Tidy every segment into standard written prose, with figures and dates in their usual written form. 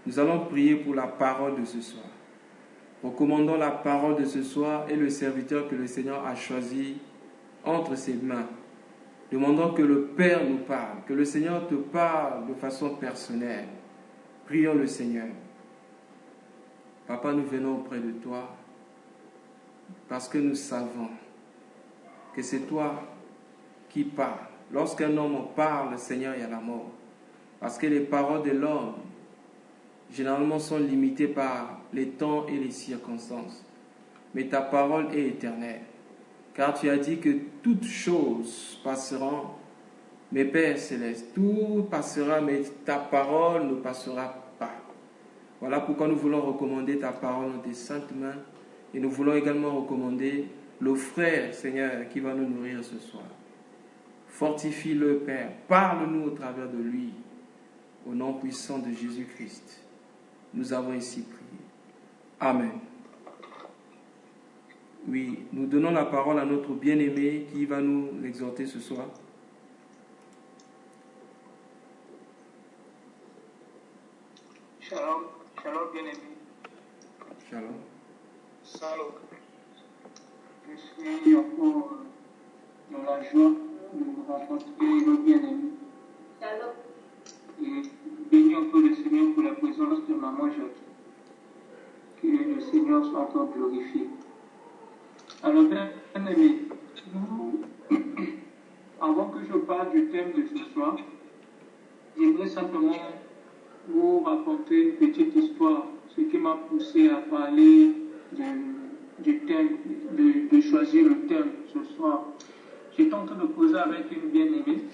Nous allons prier pour la parole de ce soir. Recommandons la parole de ce soir et le serviteur que le Seigneur a choisi entre ses mains. Demandons que le Père nous parle, que le Seigneur te parle de façon personnelle. Prions le Seigneur. Papa, nous venons auprès de toi parce que nous savons que c'est toi qui parles. Lorsqu'un homme parle, Seigneur, il y a la mort. Parce que les paroles de l'homme, généralement, sont limitées par les temps et les circonstances. Mais ta parole est éternelle. Car tu as dit que toutes choses passeront. Mais Père Céleste, tout passera, mais ta parole ne passera pas. Voilà pourquoi nous voulons recommander ta parole dans tes saintes mains. Et nous voulons également recommander le frère, Seigneur, qui va nous nourrir ce soir. Fortifie-le, Père. Parle-nous au travers de lui. Au nom puissant de Jésus-Christ. Nous avons ici prié. Amen. Oui, nous donnons la parole à notre bien-aimé qui va nous exhorter ce soir. Shalom, shalom bien-aimé. Shalom. Shalom. Je suis encore dans la joie de rencontrer nos bien-aimés. Shalom. Et bénis encore le Seigneur pour la présence de maman Jacques. Que le Seigneur soit encore glorifié. Alors bien-aimé, avant que je parle du thème de ce soir, j'aimerais simplement vous raconter une petite histoire, ce qui m'a poussé à parler du thème, de choisir le thème ce soir. J'étais en train de causer avec une bien-aimée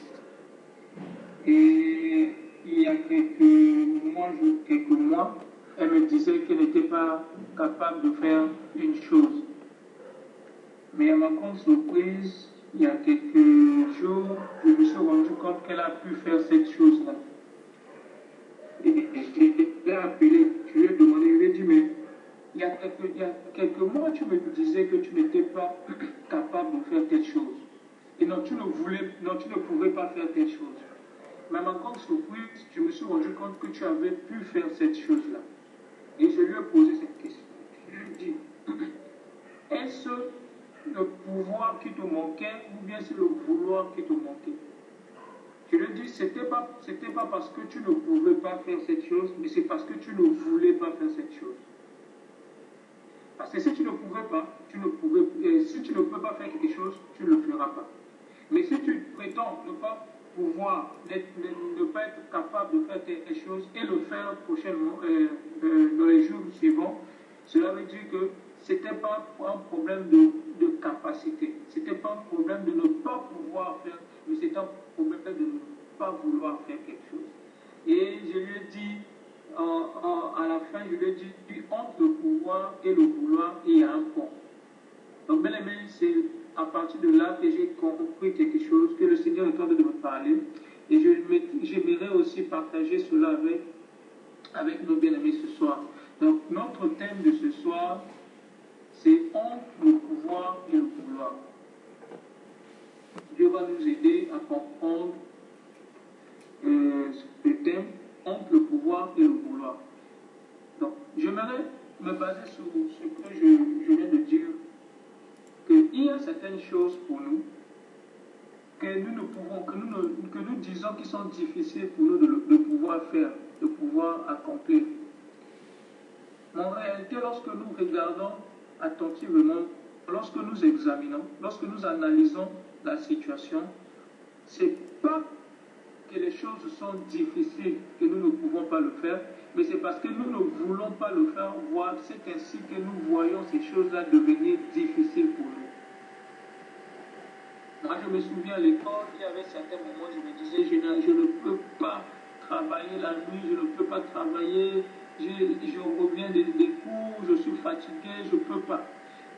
et il y a quelques mois, elle me disait qu'elle n'était pas capable de faire une chose. Mais à ma grande surprise, il y a quelques jours, je me suis rendu compte qu'elle a pu faire cette chose-là. Et je l'ai appelé, je lui ai demandé, je lui ai dit, mais il y a quelques mois, tu me disais que tu n'étais pas capable de faire telle chose. Et non, tu ne pouvais pas faire telle chose. Mais à ma grande surprise, je me suis rendu compte que tu avais pu faire cette chose-là. Et je lui ai posé cette question. Je lui ai dit, est-ce le pouvoir qui te manquait ou bien c'est le vouloir qui te manquait? Je lui ai dit, c'était pas parce que tu ne pouvais pas faire cette chose, mais c'est parce que tu ne voulais pas faire cette chose. Parce que si tu ne pouvais pas, si tu ne peux pas faire quelque chose, tu ne le feras pas. Mais si tu prétends ne pas pouvoir, ne pas être capable de faire quelque chose et le faire prochainement, dans les jours suivants, cela veut dire que ce n'était pas un problème de capacité. Ce n'était pas un problème de ne pas pouvoir faire, mais c'était un problème de ne pas vouloir faire quelque chose. Et je lui ai dit, à la fin, je lui ai dit, entre le pouvoir et le vouloir, il y a un pont. Donc, bien aimé, c'est à partir de là que j'ai compris quelque chose, que le Seigneur est en train de me parler. Et j'aimerais aussi partager cela avec nos bien-aimés ce soir. Donc, notre thème de ce soir, c'est entre le pouvoir et le vouloir. Dieu va nous aider à comprendre le thème entre le pouvoir et le vouloir. Donc, j'aimerais me baser sur ce que je viens de dire, qu'il y a certaines choses pour nous que nous disons qui sont difficiles pour nous de pouvoir faire, de pouvoir accomplir. Mais en réalité, lorsque nous regardons attentivement, lorsque nous examinons, lorsque nous analysons la situation, c'est pas que les choses sont difficiles, que nous ne pouvons pas le faire, mais c'est parce que nous ne voulons pas le faire, voire c'est ainsi que nous voyons ces choses-là devenir difficiles pour nous. Moi, je me souviens à l'école, il y avait certains moments, je me disais, je ne peux pas travailler la nuit, je ne peux pas travailler, je reviens des cours, je suis fatigué, je ne peux pas.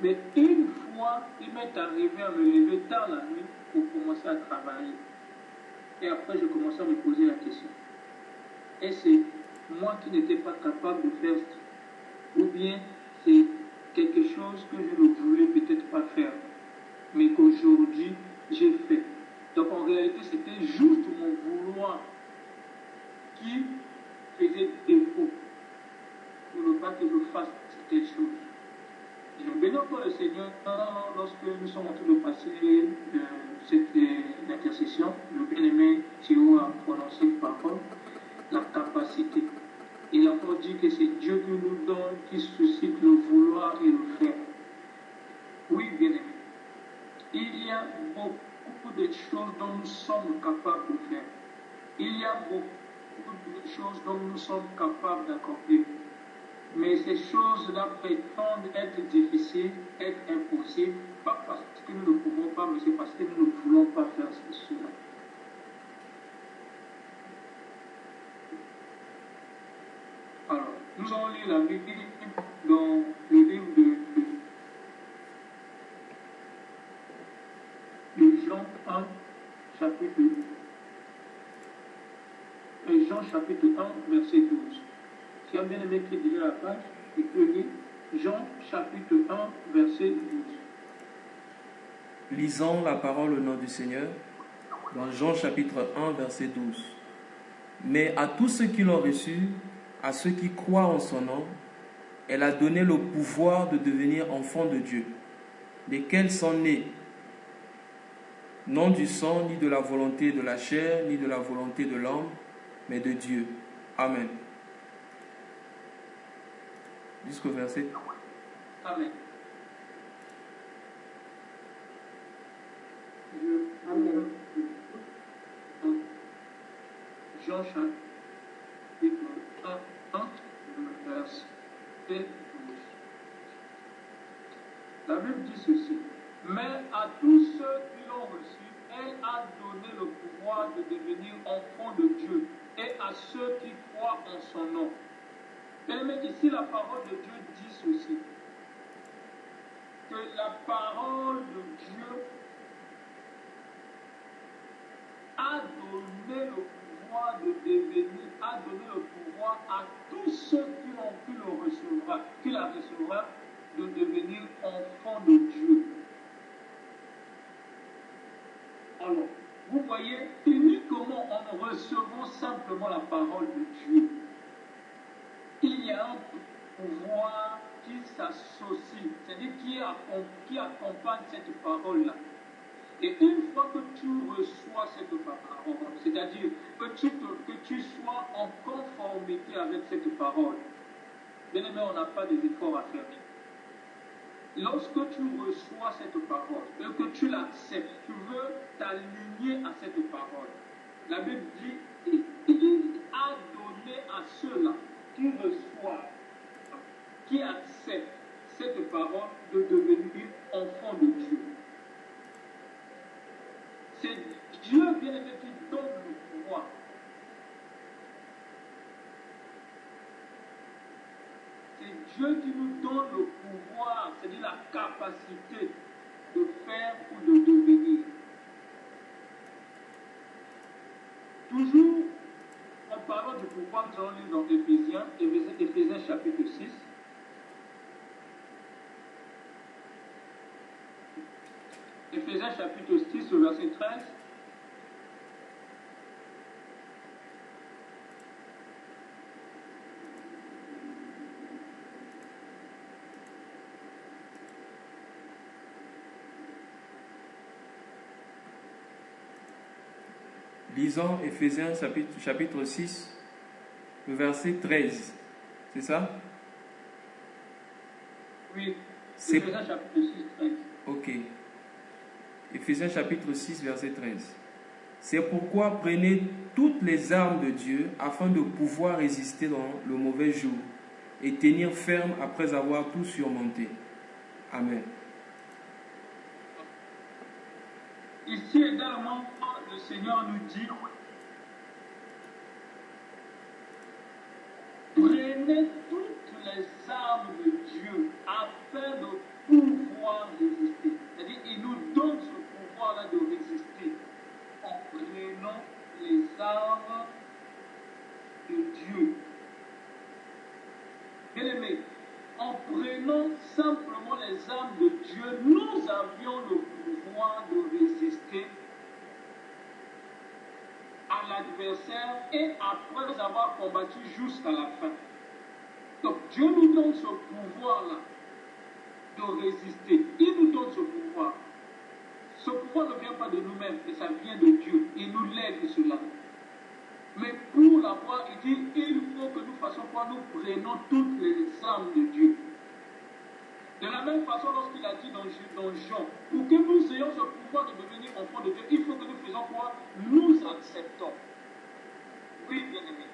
Mais une fois, il m'est arrivé à me lever tard la nuit pour commencer à travailler. Et après, je commençais à me poser la question. Et c'est moi qui n'étais pas capable de faire ça? Ou bien c'est quelque chose que je ne voulais peut-être pas faire, mais qu'aujourd'hui, j'ai fait. Donc en réalité, c'était juste mon vouloir qui faisait défaut. pas que je fasse telle chose. Et je bénis encore le Seigneur lorsque nous sommes en train de passer cette intercession. Le bien-aimé Théo a prononcé une parole, la capacité. Il a encore dit que c'est Dieu qui nous donne, qui suscite le vouloir et le faire. Oui, bien-aimé. Il y a beaucoup de choses dont nous sommes capables de faire. Il y a beaucoup de choses dont nous sommes capables d'accomplir. Mais ces choses-là prétendent être difficiles, être impossibles, pas parce que nous ne pouvons pas, mais c'est parce que nous ne voulons pas faire cela. Alors, nous allons lire la Bible dans le livre de Jean 1, chapitre 1, verset 12. Si un bien-aimé qui dit la page, il peut lire Jean chapitre 1, verset 12. Lisons la parole au nom du Seigneur dans Jean chapitre 1, verset 12. Mais à tous ceux qui l'ont reçu, à ceux qui croient en son nom, elle a donné le pouvoir de devenir enfants de Dieu, lesquels sont nés, non du sang, ni de la volonté de la chair, ni de la volonté de l'homme, mais de Dieu. Amen. Jusqu'au verset. Amen. Amen. Jean chapitre 1, verset 12. La Bible dit ceci. Mais à tous ceux qui l'ont reçu, elle a donné le pouvoir de devenir enfants de Dieu et à ceux qui croient en son nom. Mais ici, la parole de Dieu dit ceci. Que la parole de Dieu a donné le pouvoir de devenir, a donné le pouvoir à tous ceux qui l'ont pu le recevoir, qui la recevra, de devenir enfants de Dieu. Alors, vous voyez, uniquement en recevant simplement la parole de Dieu, il y a un pouvoir qui s'associe, c'est-à-dire qui accompagne cette parole-là. Et une fois que tu reçois cette parole, c'est-à-dire que tu sois en conformité avec cette parole, bien aimé, on n'a pas des efforts à faire. Lorsque tu reçois cette parole et que tu l'acceptes, tu veux t'aligner à cette parole. La Bible dit, il a donné à ceux-là qui reçoivent, qui acceptent cette parole de devenir enfants de Dieu. C'est Dieu, bien aimé, qui donne le pouvoir. C'est Dieu qui nous donne le pouvoir, c'est-à-dire la capacité de faire ou de devenir. Toujours en parlant du pouvoir, nous allons lire dans Éphésiens chapitre 6. Éphésiens chapitre 6, verset 13. Lisons Éphésiens chapitre 6, le verset 13. C'est ça? Oui, Éphésiens chapitre 6, 13. Ok. Éphésiens chapitre 6, verset 13. C'est pourquoi prenez toutes les armes de Dieu afin de pouvoir résister dans le mauvais jour et tenir ferme après avoir tout surmonté. Amen. Ici également, le Seigneur nous dit, prenez toutes les armes de Dieu afin de pouvoir résister. C'est-à-dire, il nous donne ce pouvoir-là de résister en prenant les armes de Dieu. Bien-aimés, en prenant simplement les armes de Dieu, nous avions le pouvoir de résister à l'adversaire et après avoir combattu jusqu'à la fin. Donc Dieu nous donne ce pouvoir-là de résister. Il nous donne ce pouvoir. Ce pouvoir ne vient pas de nous-mêmes, mais ça vient de Dieu. Il nous lègue cela. Mais pour l'avoir, il dit, il faut que nous fassions quoi? Nous prenons toutes les armes de Dieu. De la même façon, lorsqu'il a dit dans Jean, pour que nous ayons ce pouvoir de devenir enfants de Dieu, il faut que nous faisons quoi? Nous acceptons. Oui, bien-aimés.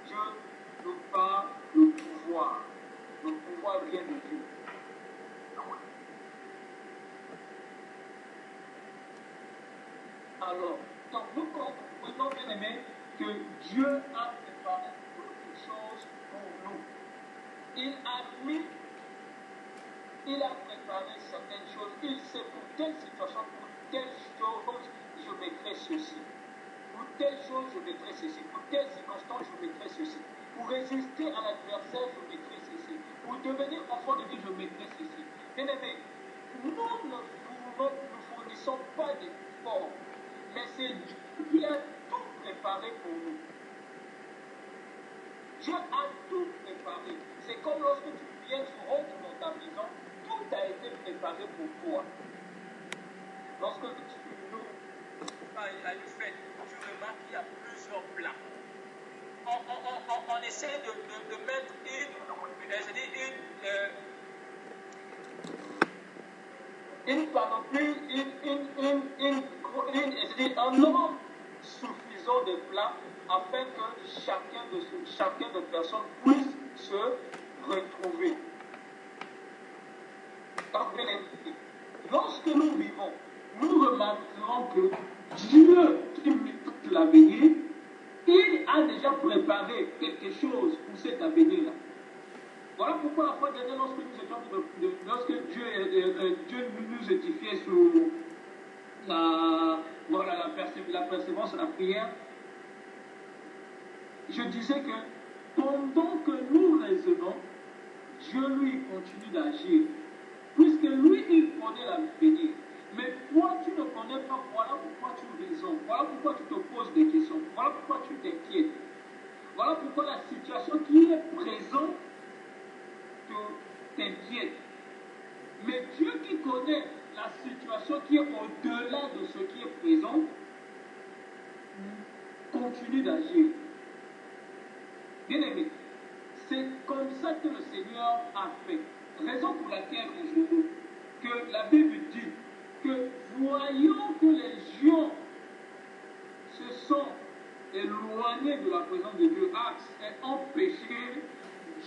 Dieu nous parle le pouvoir. Le pouvoir vient de Dieu. Alors, donc nous comprenons, bien-aimés, que Dieu a préparé beaucoup de choses pour nous. Il a préparé certaines choses. Il sait pour telle situation, pour telle chose, je mettrai ceci. Pour telle chose, je mettrai ceci. Pour telle circonstance, je mettrai ceci. Pour résister à l'adversaire, je mettrai ceci. Pour devenir enfant de Dieu, je mettrai ceci. Bien-aimés, nous ne fournissons pas d'efforts, mais c'est Dieu qui a tout préparé pour nous. Dieu a tout préparé. C'est comme lorsque tu viens, tu rentres dans ta maison, tout a été préparé pour toi. Lorsque tu à une fête, tu remarques qu'il y a plusieurs plats. On essaie de mettre une panoplie, un nombre suffisant de plats afin que chacun de personnes puisse se retrouver. Lorsque nous vivons, nous remarquerons que Dieu qui maîtrise l'avenir, il a déjà préparé quelque chose pour cet avenir-là. Voilà pourquoi la fois dernière, lorsque Dieu nous édifiait sur la persévérance, la prière, je disais que pendant que nous raisonnons, Dieu lui continue d'agir. Puisque lui, il connaît l'avenir. Mais toi, tu ne connais pas. Voilà pourquoi tu raisonnes. Voilà pourquoi tu te poses des questions. Voilà pourquoi tu t'inquiètes. Voilà pourquoi la situation qui est présente t'inquiète. Mais Dieu qui connaît la situation qui est au-delà de ce qui est présent, continue d'agir. Bien aimé, c'est comme ça que le Seigneur a fait. Raison pour laquelle aujourd'hui, que la Bible dit que voyons que les gens se sont éloignés de la présence de Dieu et ont péché,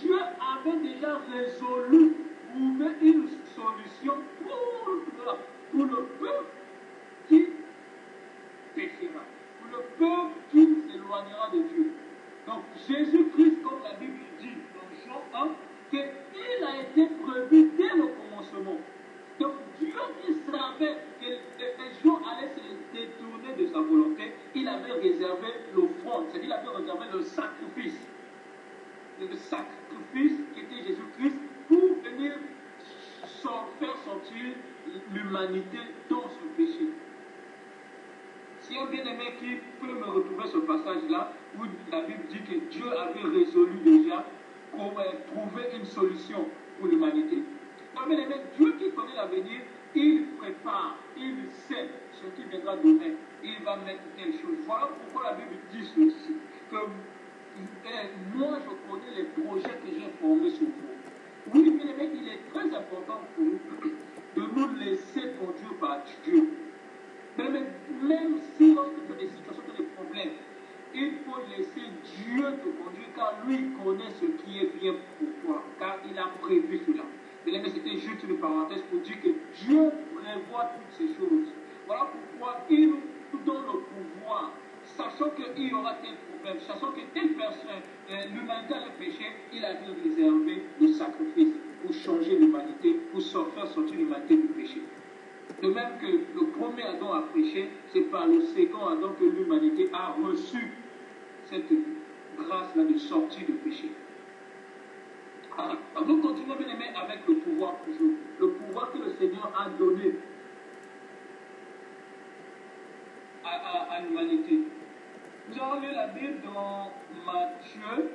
Dieu avait déjà résolu trouver une solution pour le peuple qui péchera, pour le peuple qui s'éloignera de Dieu. Donc Jésus-Christ, comme la Bible dit dans Jean 1, qu'il a été prévu dès le commencement. Donc Dieu qui savait que les gens allaient se détourner de sa volonté, il avait réservé l'offrande, c'est-à-dire il avait réservé le sacrifice qui était Jésus-Christ pour venir faire sortir l'humanité dans son péché. Si un bien-aimé qui peut me retrouver ce passage-là, où la Bible dit que Dieu avait résolu déjà pour trouver une solution pour l'humanité. Donc, bien-aimé, Dieu qui connaît l'avenir, il prépare, il sait ce qui viendra demain. Il va mettre telle chose. Voilà pourquoi la Bible dit ceci, que moi je connais les projets que j'ai formés sur vous. Oui, bien-aimé, il est très important pour nous de nous laisser conduire par Dieu. Même si lorsque tu as des situations, tu as des problèmes, il faut laisser Dieu te conduire car lui connaît ce qui est bien pour toi, car il a prévu cela. Mais c'était juste une parenthèse pour dire que Dieu prévoit toutes ces choses. Voilà pourquoi il nous donne le pouvoir, sachant qu'il y aura tel problème, sachant que telle personne, l'humanité a péché, il avait réservé le sacrifice pour changer l'humanité, pour faire sortir l'humanité du péché. De même que le premier Adam a péché, c'est par le second Adam que l'humanité a reçu cette grâce-là de sortir du péché. Alors, nous continuons bien aimé avec le pouvoir toujours. Le pouvoir que le Seigneur a donné à l'humanité. Nous avons lu la Bible dans Matthieu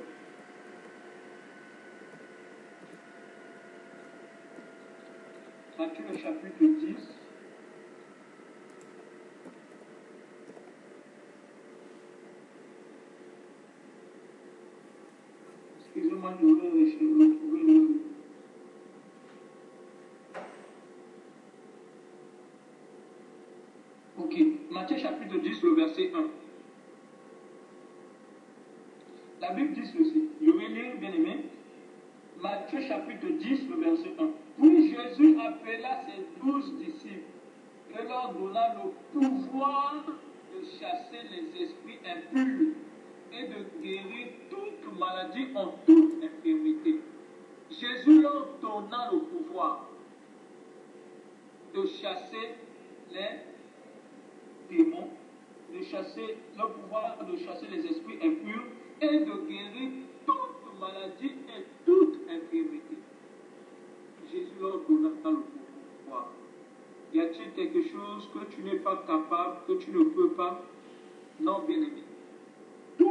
Matthieu le chapitre 10. Excusez-moi, je vais retrouver le... Ok, Matthieu chapitre 10, le verset 1. La Bible dit ceci. Je vais lire, bien aimé. Matthieu chapitre 10, le verset 1. Puis Jésus appela ses 12 disciples et leur donna le pouvoir de chasser les esprits impurs et de guérir toute maladie en toute infirmité. Jésus leur donna le pouvoir de chasser les démons, le pouvoir de chasser les esprits impurs et de guérir toute maladie et toute infirmité. Jésus leur donna le pouvoir. Y a-t-il quelque chose que tu n'es pas capable, que tu ne peux pas? Non, bien aimé. Toute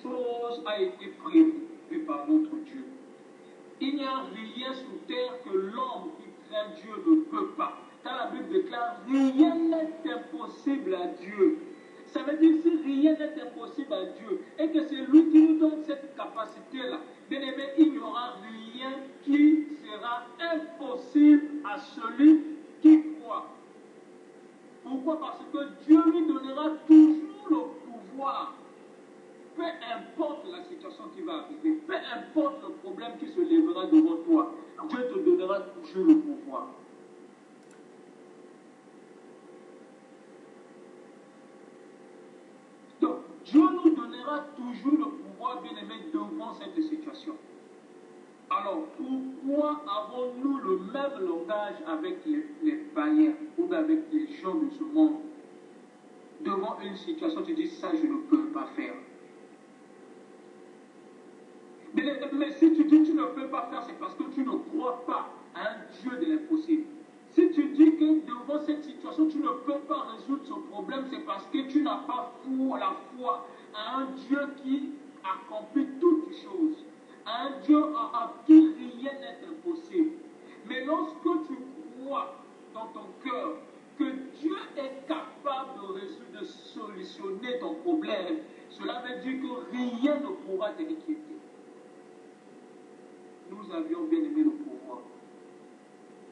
chose a été prévue par notre Dieu. Il n'y a rien sous terre que l'homme qui craint Dieu ne peut pas. Quand la Bible déclare rien n'est impossible à Dieu. Ça veut dire si rien n'est impossible à Dieu et que c'est lui qui nous donne cette capacité-là, bien aimé, il n'y aura rien qui sera impossible à celui qui croit. Pourquoi? Parce que Dieu lui donnera toujours le pouvoir. Peu importe la situation qui va arriver, peu importe le problème qui se lèvera devant toi, Dieu te donnera toujours le pouvoir. Donc, Dieu nous donnera toujours le pouvoir, bien aimé, devant cette situation. Alors, pourquoi avons-nous le même langage avec les païens ou avec les gens de ce monde? Devant une situation, tu dis ça, je ne peux pas faire. Mais si tu dis que tu ne peux pas faire, c'est parce que tu ne crois pas à un Dieu de l'impossible. Si tu dis que devant cette situation, tu ne peux pas résoudre ce problème, c'est parce que tu n'as pas la foi à un Dieu qui accomplit toutes choses. À un Dieu à qui rien n'est impossible. Mais lorsque tu crois dans ton cœur que Dieu est capable de solutionner ton problème, cela veut dire que rien ne pourra t'inquiéter. Nous avions bien aimé le pouvoir.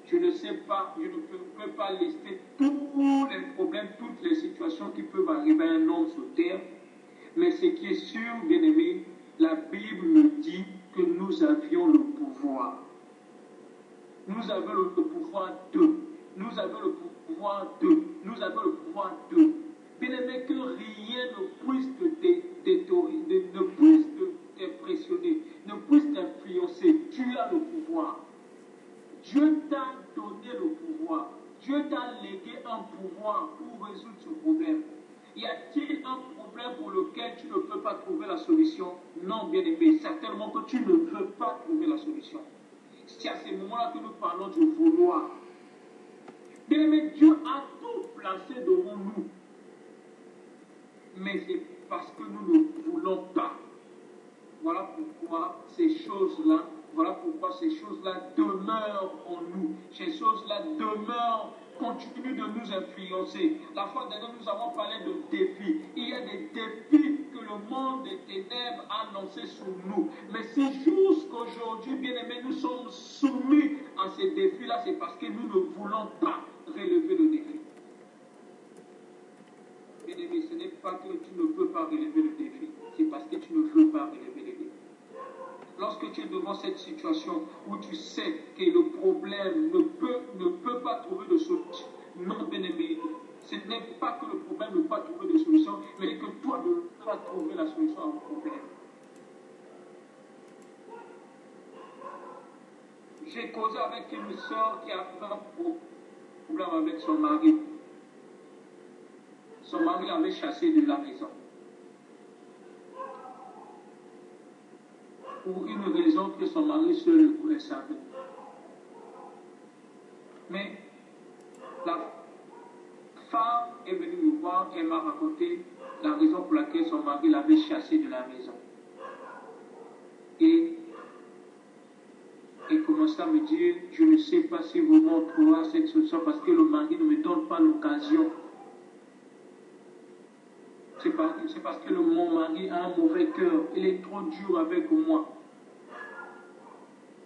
Je ne sais pas, je ne peux pas lister tous les problèmes, toutes les situations qui peuvent arriver à un homme sur terre, mais ce qui est sûr, bien aimé, la Bible nous dit que nous avions le pouvoir. Nous avons le pouvoir de. Nous avons le pouvoir de. Nous avons le pouvoir de. Bien aimé, que rien ne puisse ne puisse t'impressionner, ne puisse t'influencer. Tu as le pouvoir. Dieu t'a donné le pouvoir. Dieu t'a légué un pouvoir pour résoudre ce problème. Y a-t-il un problème pour lequel tu ne peux pas trouver la solution? Non, bien aimé, certainement que tu ne veux pas trouver la solution. C'est à ces moments-là que nous parlons du vouloir. Bien aimé, Dieu a tout placé devant nous. Mais c'est parce que nous ne voulons pas. Voilà pourquoi ces choses-là demeurent en nous. Ces choses-là demeurent, continuent de nous influencer. La fois dernière, nous avons parlé de défis. Il y a des défis que le monde des ténèbres a lancés sur nous. Mais si jusqu'aujourd'hui, bien aimés, nous sommes soumis à ces défis-là, c'est parce que nous ne voulons pas relever le défi. Bien aimé, ce n'est pas que tu ne peux pas relever le défi, c'est parce que tu ne veux pas relever le défi. Lorsque tu es devant cette situation où tu sais que le problème ne peut pas trouver de solution, non, bien aimé, ce n'est pas que le problème ne peut pas trouver de solution, mais que toi ne peux pas trouver la solution à un problème. J'ai causé avec une soeur qui a un problème avec son mari. Son mari l'avait chassé de la maison. Pour une raison que son mari seul le savait. Mais la femme est venue me voir et m'a raconté la raison pour laquelle son mari l'avait chassé de la maison. Et et commençait à me dire, je ne sais pas si vraiment on trouvera cette solution parce que le mari ne me donne pas l'occasion. C'est parce que mon mari a un mauvais cœur, il est trop dur avec moi.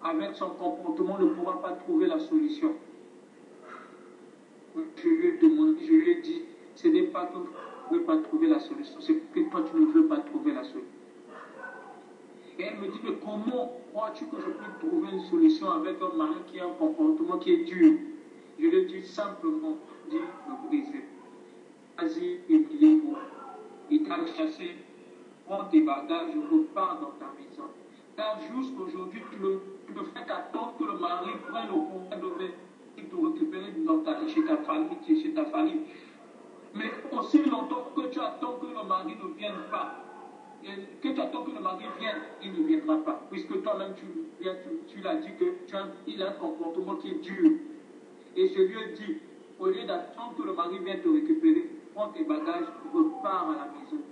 Avec son comportement, il ne pourra pas trouver la solution. Je lui ai demandé, je lui ai dit, ce n'est pas que tu ne veux pas trouver la solution, c'est que toi tu ne veux pas trouver la solution. Et elle me dit, mais comment crois-tu que je peux trouver une solution avec un mari qui a un comportement qui est dur? Je lui ai dit simplement, dis le briser. Vas-y, humilie-vous. Il t'a chassé, prends tes bagages, repars dans ta maison. Car jusqu'aujourd'hui, tu ne fais qu'attendre que le mari prenne le courage de te récupérer chez ta famille. Mais aussi longtemps que tu attends que le mari ne vienne pas, que tu attends que le mari vienne, il ne viendra pas. Puisque toi-même, tu l'as dit qu'il a un comportement qui est dur. Et je lui ai dit, au lieu d'attendre que le mari vienne te récupérer, prends tes bagages, repars à la maison.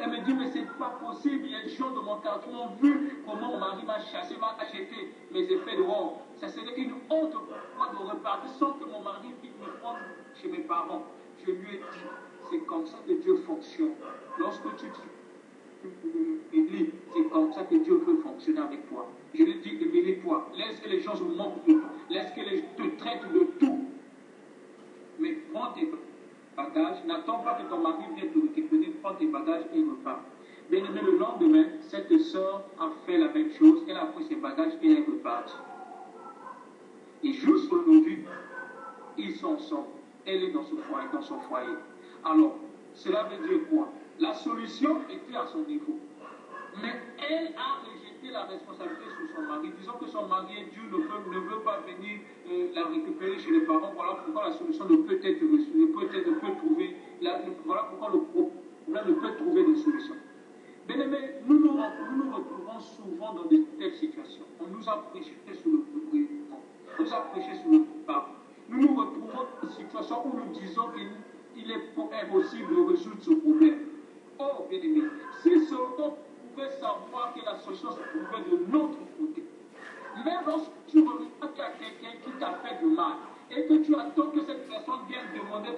Elle me dit, mais c'est pas possible, il y a des gens de mon quartier qui ont vu comment mon mari m'a chassé, m'a acheté mes effets dehors. Ça serait une honte pour moi de repartir sans que mon mari puisse me prendre chez mes parents. Je lui ai dit, c'est comme ça que Dieu fonctionne. Lorsque tu Élie, c'est comme ça que Dieu peut fonctionner avec toi. Je lui dis, humilie-toi, laisse que les gens se moquent de toi, laisse que les gens te traitent de tout. Mais prends tes bagages, n'attends pas que ton mari vienne te récupérer, prends tes bagages et repars. Bien aimé, le lendemain, cette sœur a fait la même chose, elle a pris ses bagages et elle est repartie. Et jusqu'aujourd'hui, ils sont ensemble. Elle est dans son foyer. Alors, cela veut dire quoi? La solution était à son niveau. Mais elle a rejeté la responsabilité sur son mari, disant que son mari est Dieu, ne veut pas venir la récupérer chez les parents. Voilà pourquoi la solution ne peut être trouver. Voilà pourquoi le problème ne peut trouver de solution. Bien aimé, nous nous retrouvons souvent dans de telles situations. On nous a prêché sur le gouvernement, on nous a prêché sur le pardon. Nous nous retrouvons dans une situation où nous disons qu'il est impossible de résoudre ce problème. Oh, bien aimé, si seulement on pouvait savoir que la solution se trouvait de notre côté. Même lorsque tu remarques qu'il y a quelqu'un qui t'a fait du mal et que tu attends que cette personne vienne demander.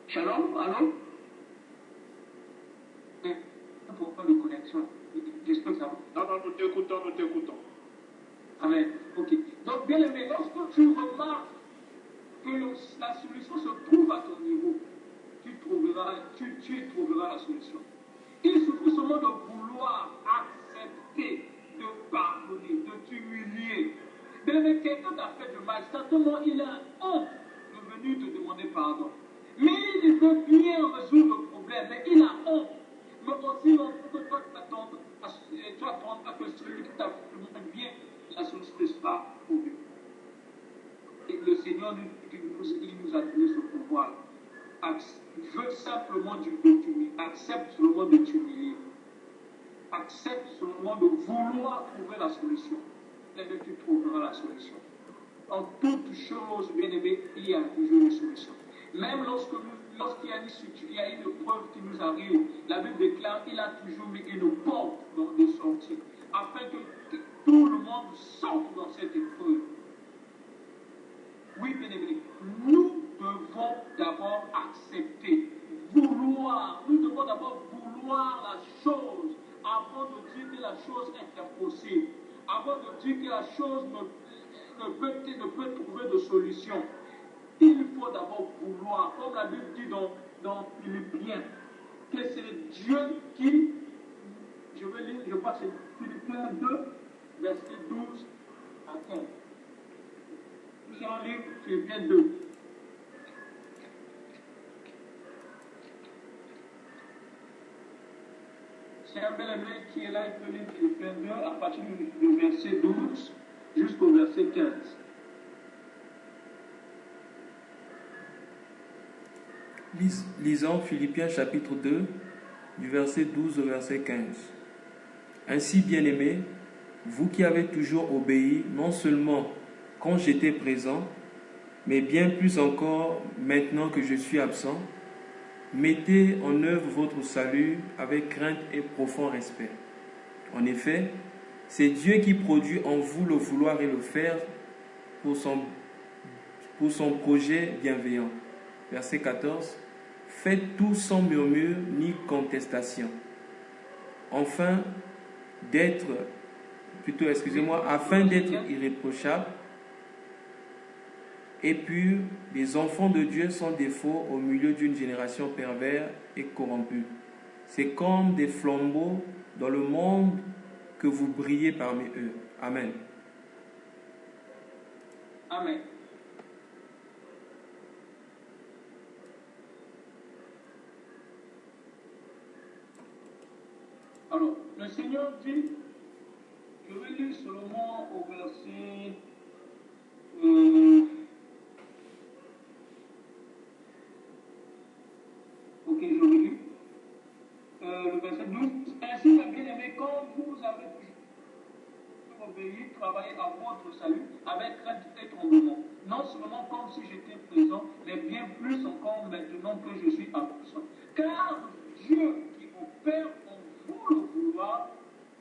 Shalom, allô? Pourquoi de connexion? J'espère que ça va. Non, nous t'écoutons. Amen. Ok. Donc, bien aimé, lorsque tu remarques que la solution se trouve à ton niveau, tu trouveras la solution. Il suffit seulement de vouloir accepter, de pardonner, de t'humilier. Bien aimé, quelqu'un t'a fait du mal, certainement il a honte de venir te demander pardon. Mais il veut bien résoudre le problème, mais il a honte. Mais aussi longtemps que toi tu attends à que celui qui t'a fait bien, la solution sera trouvée. Et le Seigneur nous a donné ce pouvoir. Veut simplement accepte seulement de t'humilier. Accepte seulement de vouloir trouver la solution. Et tu trouveras la solution. En toute chose, bien aimé, il y a toujours une solution. Même lorsqu'il y a une épreuve qui nous arrive, la Bible déclare qu'il a toujours mis une porte de sortie, afin que tout le monde sorte dans cette épreuve. Oui, bien aimé, nous devons d'abord accepter, nous devons d'abord vouloir la chose, avant de dire que la chose est impossible, avant de dire que la chose ne peut trouver de solution. Il faut d'abord vouloir, comme la Bible dit dans Philippiens, que c'est Dieu qui, je vais lire, je crois que c'est Philippiens 2, verset 12 à 15. Nous allons lire Philippiens 2. C'est un bel aimé qui est là, il peut lire Philippiens 2 à partir du verset 12 jusqu'au verset 15. Lisons Philippiens chapitre 2, du verset 12 au verset 15. Ainsi, bien-aimés, vous qui avez toujours obéi, non seulement quand j'étais présent, mais bien plus encore maintenant que je suis absent, mettez en œuvre votre salut avec crainte et profond respect. En effet, c'est Dieu qui produit en vous le vouloir et le faire pour son projet bienveillant. Verset 14. Faites tout sans murmure ni contestation. Afin d'être irréprochable et pur, les enfants de Dieu sans défaut au milieu d'une génération perverse et corrompue. C'est comme des flambeaux dans le monde que vous brillez parmi eux. Amen. Amen. Alors, le Seigneur dit, je vais lire seulement au verset ok, je vais lire. Le verset 12. Ainsi, mes bien-aimés, quand vous avez obéi, travaillez à votre salut avec crainte et tremblement. Non seulement comme si j'étais présent, mais bien plus encore maintenant que je suis absent. Car Dieu qui opère en vous le vouloir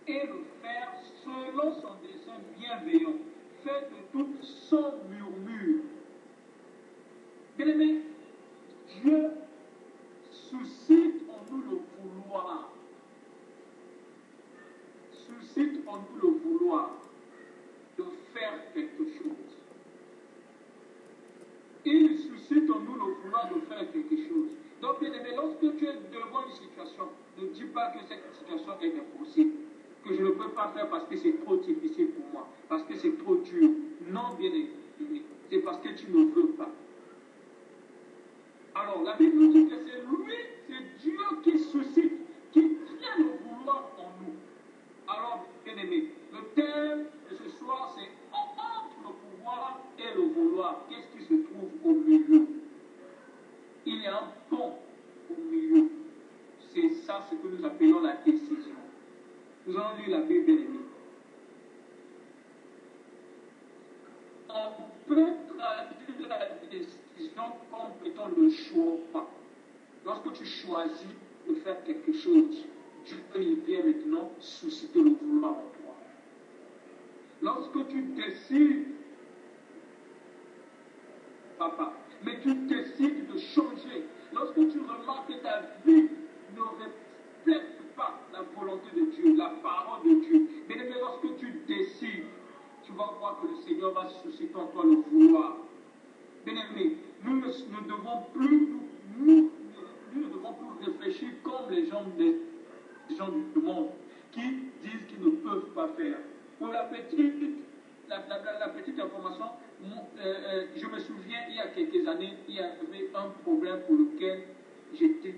et le faire selon son dessein bienveillant, fait de tout sans murmure. Bien-aimés, Dieu suscite en nous le vouloir. Suscite en nous le vouloir de faire quelque chose. Il suscite en nous le vouloir de faire quelque chose. Donc, bien aimé, lorsque tu es devant une situation, ne dis pas que cette situation est impossible, que je ne peux pas faire parce que c'est trop difficile pour moi, parce que c'est trop dur. Non, bien aimé, c'est parce que tu ne veux pas. Alors, la Bible nous dit que c'est lui, c'est Dieu qui suscite, qui crée le vouloir en nous. Alors, bien aimé, le thème de ce soir, c'est entre le pouvoir et le vouloir. Qu'est-ce qui se trouve au milieu? Il y a un pont au milieu. C'est ça ce que nous appelons la décision. Nous allons lire la Bible, bien aimé. On peut traduire la décision comme étant le choix. Lorsque tu choisis de faire quelque chose, Dieu vient maintenant susciter le vouloir en toi. Lorsque tu décides, papa, mais tu décides de changer, lorsque tu remarques que ta vie ne reflète pas la volonté de Dieu, la parole de Dieu, mais lorsque tu décides, tu vas voir que le Seigneur va susciter en toi le vouloir. Bien-aimé, nous ne devons plus réfléchir comme les gens du monde qui disent qu'ils ne peuvent pas faire. Pour la petite information, je me souviens, il y a quelques années, il y avait un problème pour lequel il était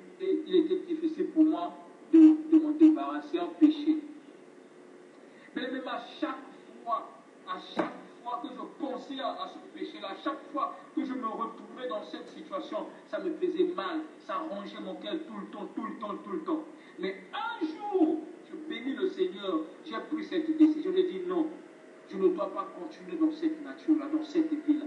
difficile pour moi de m'en débarrasser, un péché. Mais même à chaque fois que je pensais à ce péché-là, à chaque fois que je me retrouvais dans cette situation, ça me faisait mal, ça rongeait mon cœur tout le temps. Mais un jour, je bénis le Seigneur, j'ai pris cette décision, j'ai dit non, je ne dois pas continuer dans cette nature-là, dans cette vie-là.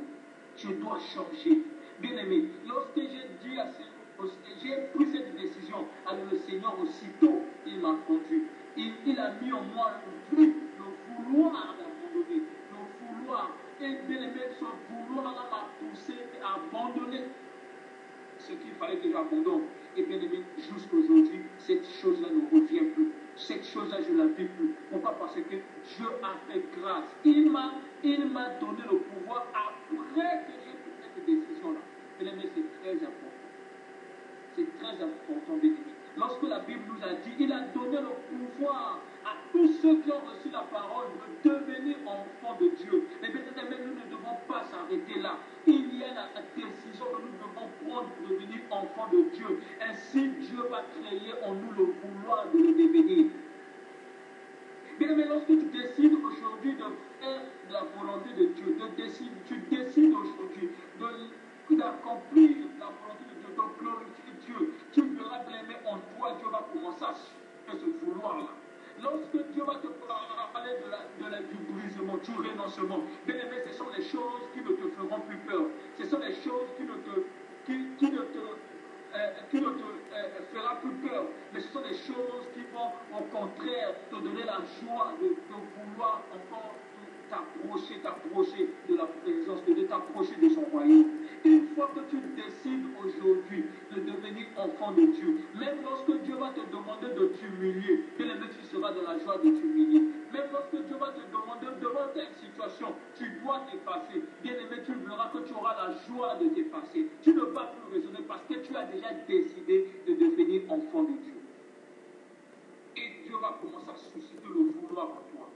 Je dois changer. Bien aimé, lorsque j'ai pris cette décision, alors le Seigneur aussitôt, il m'a conduit. Il a mis en moi le vouloir d'abandonner, le vouloir. Et bien aimé, ce vouloir-là m'a poussé à abandonner ce qu'il fallait que j'abandonne. Et bien aimé, jusqu'aujourd'hui, cette chose-là ne revient plus. Cette chose-là, je ne la vis plus. Pourquoi? Parce que Dieu a fait grâce. Il m'a donné le pouvoir après que j'ai pris cette décision-là. Bien aimé, c'est très important. C'est très important, bien aimé. Lorsque la Bible nous a dit, il a donné le pouvoir à tous ceux qui ont reçu la parole de devenir enfants de Dieu. Mais bien aimé, nous ne devons pas s'arrêter là. Il y a la décision que nous devons prendre pour devenir enfants de Dieu. Ainsi, Dieu va créer en nous le vouloir de le devenir. Bien aimé, lorsque tu décides aujourd'hui de faire de la volonté de Dieu, tu décides aujourd'hui d'accomplir la volonté de Dieu, de glorifier Dieu, tu verras bien aimé en toi, Dieu va commencer à ce vouloir-là. Lorsque Dieu va te parler du brisement, du renoncement, bien aimé, ce sont les choses qui ne te feront plus peur. Ce sont les choses qui ne te fera plus peur, mais ce sont des choses qui vont au contraire te donner la joie de vouloir encore t'approcher de la présence de Dieu, t'approcher de son royaume. Une fois que tu décides aujourd'hui de devenir enfant de Dieu, même lorsque Dieu va te demander de t'humilier, bien aimé, tu seras dans la joie de t'humilier. Même lorsque Dieu va te demander devant telle situation, tu dois t'effacer. Bien aimé, tu verras que tu auras la joie de t'effacer. Tu ne vas plus raisonner parce que tu as déjà décidé de devenir enfant de Dieu. Et Dieu va commencer à susciter le vouloir en toi.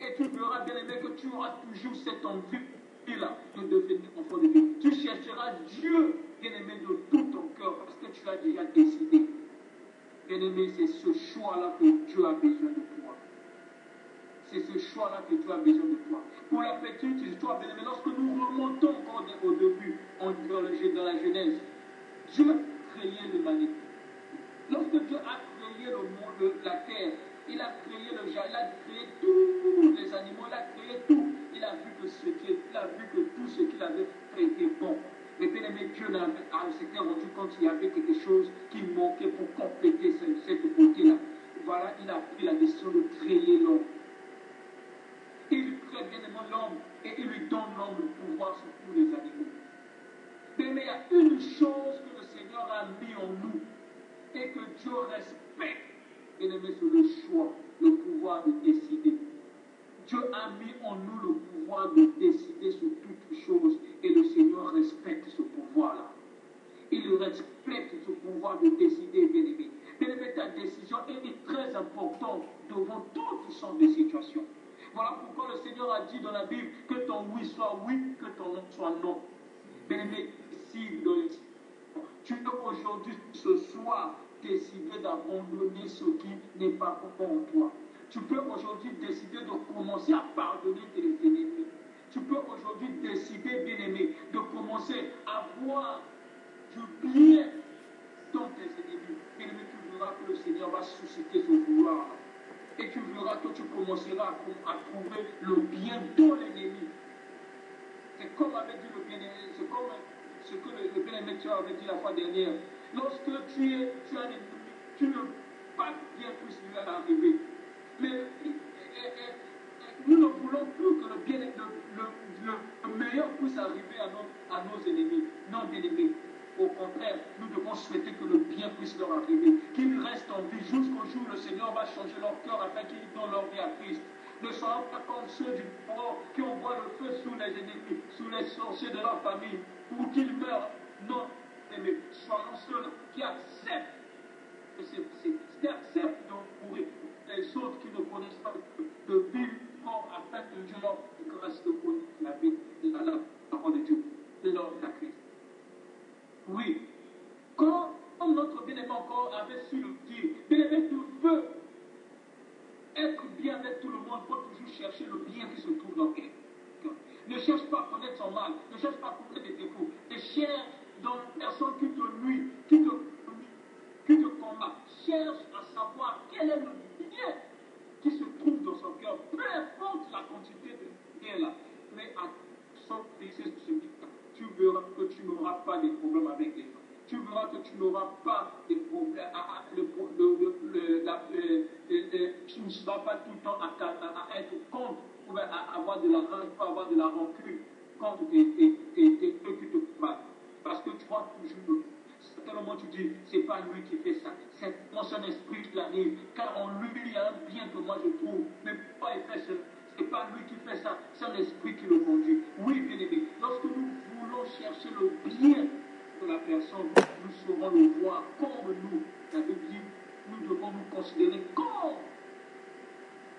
Et tu verras, bien aimé, que tu auras toujours cette envie-là de devenir enfant de Dieu. Tu chercheras Dieu, bien aimé, de tout ton cœur parce que tu as déjà décidé. Bien aimé, c'est ce choix-là que Dieu a besoin de toi. C'est ce choix-là que Dieu a besoin de toi. Pour la petite histoire, bien aimé, lorsque nous remontons encore au début, dans la Genèse, Dieu a créé l'humanité. Lorsque Dieu a créé le monde, la terre, il a créé le jardin, il a créé tous les animaux, il a créé tout. Il a vu que tout ce qu'il avait fait était bon. Mais bien aimé, Dieu s'était rendu compte qu'il y avait quelque chose qui manquait pour compléter cette beauté-là. Voilà, il a pris la décision de créer l'homme. Il crée bien aimé l'homme et il lui donne l'homme le pouvoir sur tous les animaux. Mais il y a une chose que le Seigneur a mis en nous et que Dieu respecte. Bien aimé, c'est le choix, le pouvoir de décider. Dieu a mis en nous le pouvoir de décider sur toutes choses et le Seigneur respecte ce pouvoir-là. Il respecte ce pouvoir de décider, bien aimé. Bien aimé, ta décision est très importante devant toutes sortes de situations. Voilà pourquoi le Seigneur a dit dans la Bible que ton oui soit oui, que ton non soit non. Bien aimé, si tu peux aujourd'hui, ce soir, décider d'abandonner ce qui n'est pas bon en toi. Tu peux aujourd'hui décider de commencer à pardonner tes ennemis. Tu peux aujourd'hui décider, bien aimé, de commencer à voir du bien dans tes ennemis. Bien aimé, tu verras que le Seigneur va susciter ce vouloir. Et tu verras que tu commenceras à trouver le bien dans l'ennemi. C'est comme avait dit le bien-aimé, c'est comme ce que le bien-aimé avait dit la fois dernière. Lorsque tu as un ennemi, tu ne pas bien puisse lui arriver. Mais nous ne voulons plus que le meilleur puisse arriver à nos ennemis. Non, bien-aimés. Au contraire, nous devons souhaiter que le bien puisse leur arriver, qu'ils restent en vie jusqu'au jour où le Seigneur va changer leur cœur afin qu'ils donnent leur vie à Christ. Ne soyons pas comme ceux du fort qui envoient le feu sous les ennemis, sous les sorciers de leur famille, pour qu'ils meurent. Non, mais soyons ceux qui acceptent de mourir. Les autres qui ne connaissent pas de vivre fort afin que Dieu leur grâce de connaître la vie, la parole de Dieu, de leur vie à Christ. Oui. Comme notre bien-aimé encore avait su le dire, bien-aimé, tu veux être bien avec tout le monde, il faut toujours chercher le bien qui se trouve dans le cœur. Ne cherche pas à connaître son mal, ne cherche pas à connaître des défauts, ne cherche dans une personne qui te nuit, qui te combat. Cherche à savoir quel est le bien qui se trouve dans son cœur, peu importe la quantité de bien là, mais à son plaisir ce bien, tu verras que tu n'auras pas de problème avec les gens. Tu verras que tu n'auras pas de problème, tu ne seras pas tout le temps à être contre, ou à avoir de la rage, ou avoir de la rancune contre ceux qui te combattent. Parce que tu vois toujours, certainement tu dis, c'est pas lui qui fait ça, c'est son esprit qui l'anime, car en lui il y a un bien que moi je trouve, mais pourquoi il fait cela? C'est pas lui qui fait ça, c'est un esprit qui le conduit. Oui, bien aimé, lorsque nous voulons chercher le bien de la personne, nous saurons le voir comme nous. La Bible dit, nous devons nous considérer comme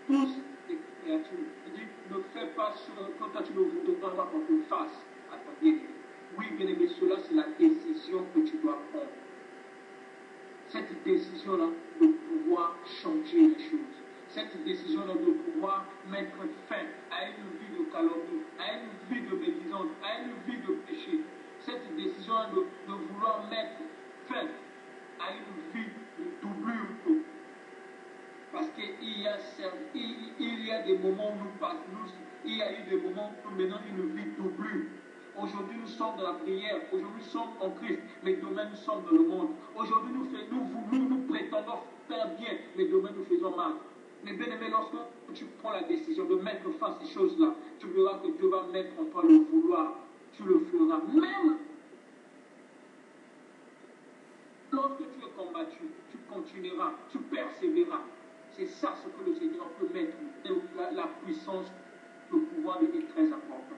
tous des créatures. Il dit, ne fais pas ce que toi tu ne voudrais pas qu'on te fasse à ton bien-aimé. Oui, bien aimé, cela c'est la décision que tu dois prendre. Cette décision-là de pouvoir changer les choses. Cette décision-là de pouvoir mettre fin à une vie de calomnie, à une vie de médisance, à une vie de péché. Cette décision-là de vouloir mettre fin à une vie de doublure, de moments où il y a eu des moments où nous menons une vie doublure. Aujourd'hui, nous sommes dans la prière. Aujourd'hui, nous sommes en Christ. Mais demain, nous sommes dans le monde. Aujourd'hui, nous prétendons faire bien. Mais demain, nous faisons mal. Mais bien aimé, lorsque tu prends la décision de mettre fin à ces choses-là, tu verras que Dieu va mettre en toi le vouloir. Tu le feras. Même lorsque tu es combattu, tu continueras, tu persévéreras. C'est ça ce que le Seigneur peut mettre. La puissance, le pouvoir devient très important.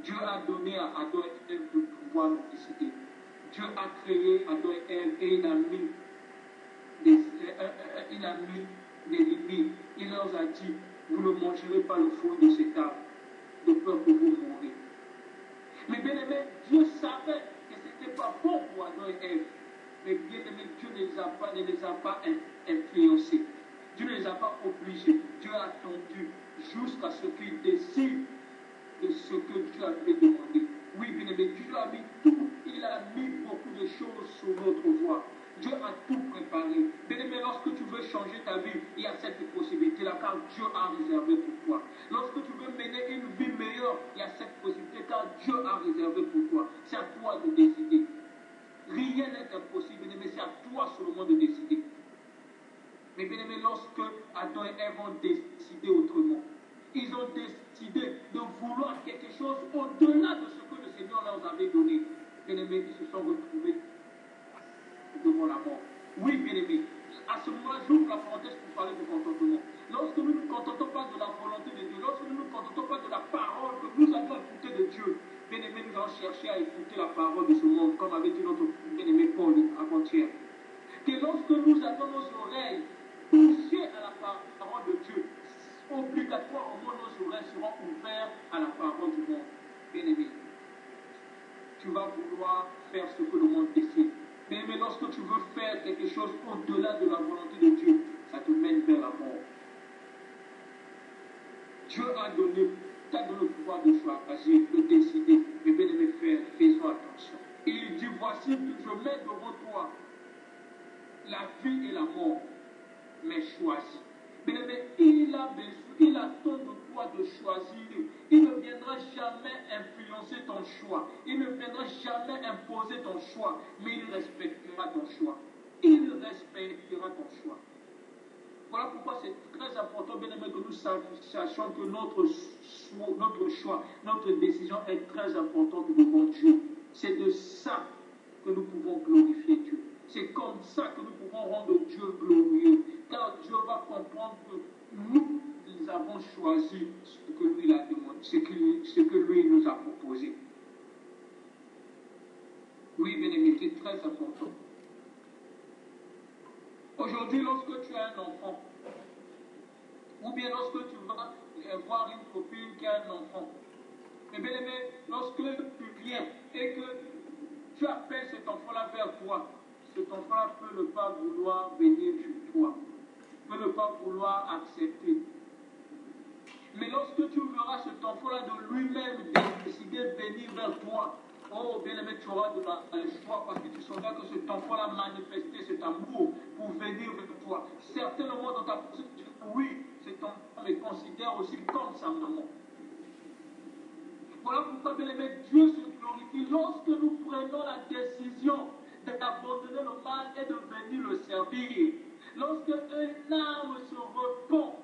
Dieu a donné à Adam et Ève le pouvoir de décider. Dieu a créé Adam et Ève et il a mis des limites. Il leur a dit, vous ne mangerez pas le fruit de cet arbre, de peur que vous mourrez. Mais bien aimé, Dieu savait que ce n'était pas bon pour Adam et Ève. Mais bien aimé, Dieu ne les a pas influencés. Dieu ne les a pas obligés. Dieu a attendu jusqu'à ce qu'ils décident de ce que Dieu avait demandé. Oui, bien aimé, Dieu a mis tout. Il a mis beaucoup de choses sur notre voie. Dieu a tout préparé. Bien aimé, lorsque tu veux changer ta vie, il y a cette possibilité-là, car Dieu a réservé pour toi. Lorsque tu veux mener une vie meilleure, il y a cette possibilité, car Dieu a réservé pour toi. C'est à toi de décider. Rien n'est impossible, bien aimé, c'est à toi seulement de décider. Mais bien aimé, lorsque Adam et Ève ont décidé autrement, ils ont décidé de vouloir quelque chose au-delà de ce que le Seigneur leur avait donné. Bien aimé, ils se sont retrouvés devant la mort. Oui, bien aimé, à ce moment-là, j'ouvre la parenthèse pour parler de contentement. Lorsque nous ne nous contentons pas de la volonté de Dieu, lorsque nous ne nous contentons pas de la parole que nous avons écoutée de Dieu, bien aimé, nous allons chercher à écouter la parole de ce monde, comme avait dit notre bien-aimé Paul avant-hier. Que lorsque nous avons nos oreilles touchées à la parole de Dieu, obligatoirement nos oreilles seront ouvertes à la parole du monde. Bien aimé, tu vas vouloir faire ce que le monde décide. Bien aimé, lorsque tu veux faire quelque chose au-delà de la volonté de Dieu, ça te mène vers la mort. Dieu t'a donné le pouvoir de choisir, de décider. Mais bien aimé frère, faisons attention. Il dit, voici que je mets devant toi la vie et la mort, mais choisis. Bien aimé, il attend de toi de choisir. Il ne viendra jamais influencer ton choix. Il ne viendra jamais imposer ton choix, mais il respectera ton choix. Il respectera ton choix. Voilà pourquoi c'est très important, bien aimé, que nous sachions que notre choix, notre décision est très importante devant Dieu. C'est de ça que nous pouvons glorifier Dieu. C'est comme ça que nous pouvons rendre Dieu glorieux. Car Dieu va comprendre que nous avons choisi ce que lui a demandé, ce que lui nous a proposé. Oui, bien aimé, c'est très important. Aujourd'hui, lorsque tu as un enfant, ou bien lorsque tu vas voir une copine qui a un enfant, mais bien aimé, lorsque tu viens et que tu appelles cet enfant-là vers toi, cet enfant-là peut ne pas vouloir venir chez toi, peut ne pas vouloir accepter. Mais lorsque tu verras cet enfant-là de lui-même décider de venir vers toi, oh bien aimé, tu auras de la joie parce que tu sauras que cet enfant-là a manifesté cet amour pour venir vers toi. Certainement dans ta pensée, tu dis oui, cet enfant me considère aussi comme sa maman. Voilà pourquoi, bien aimé, Dieu se glorifie lorsque nous prenons la décision d'abandonner le mal et de venir le servir. Lorsque un âme se repent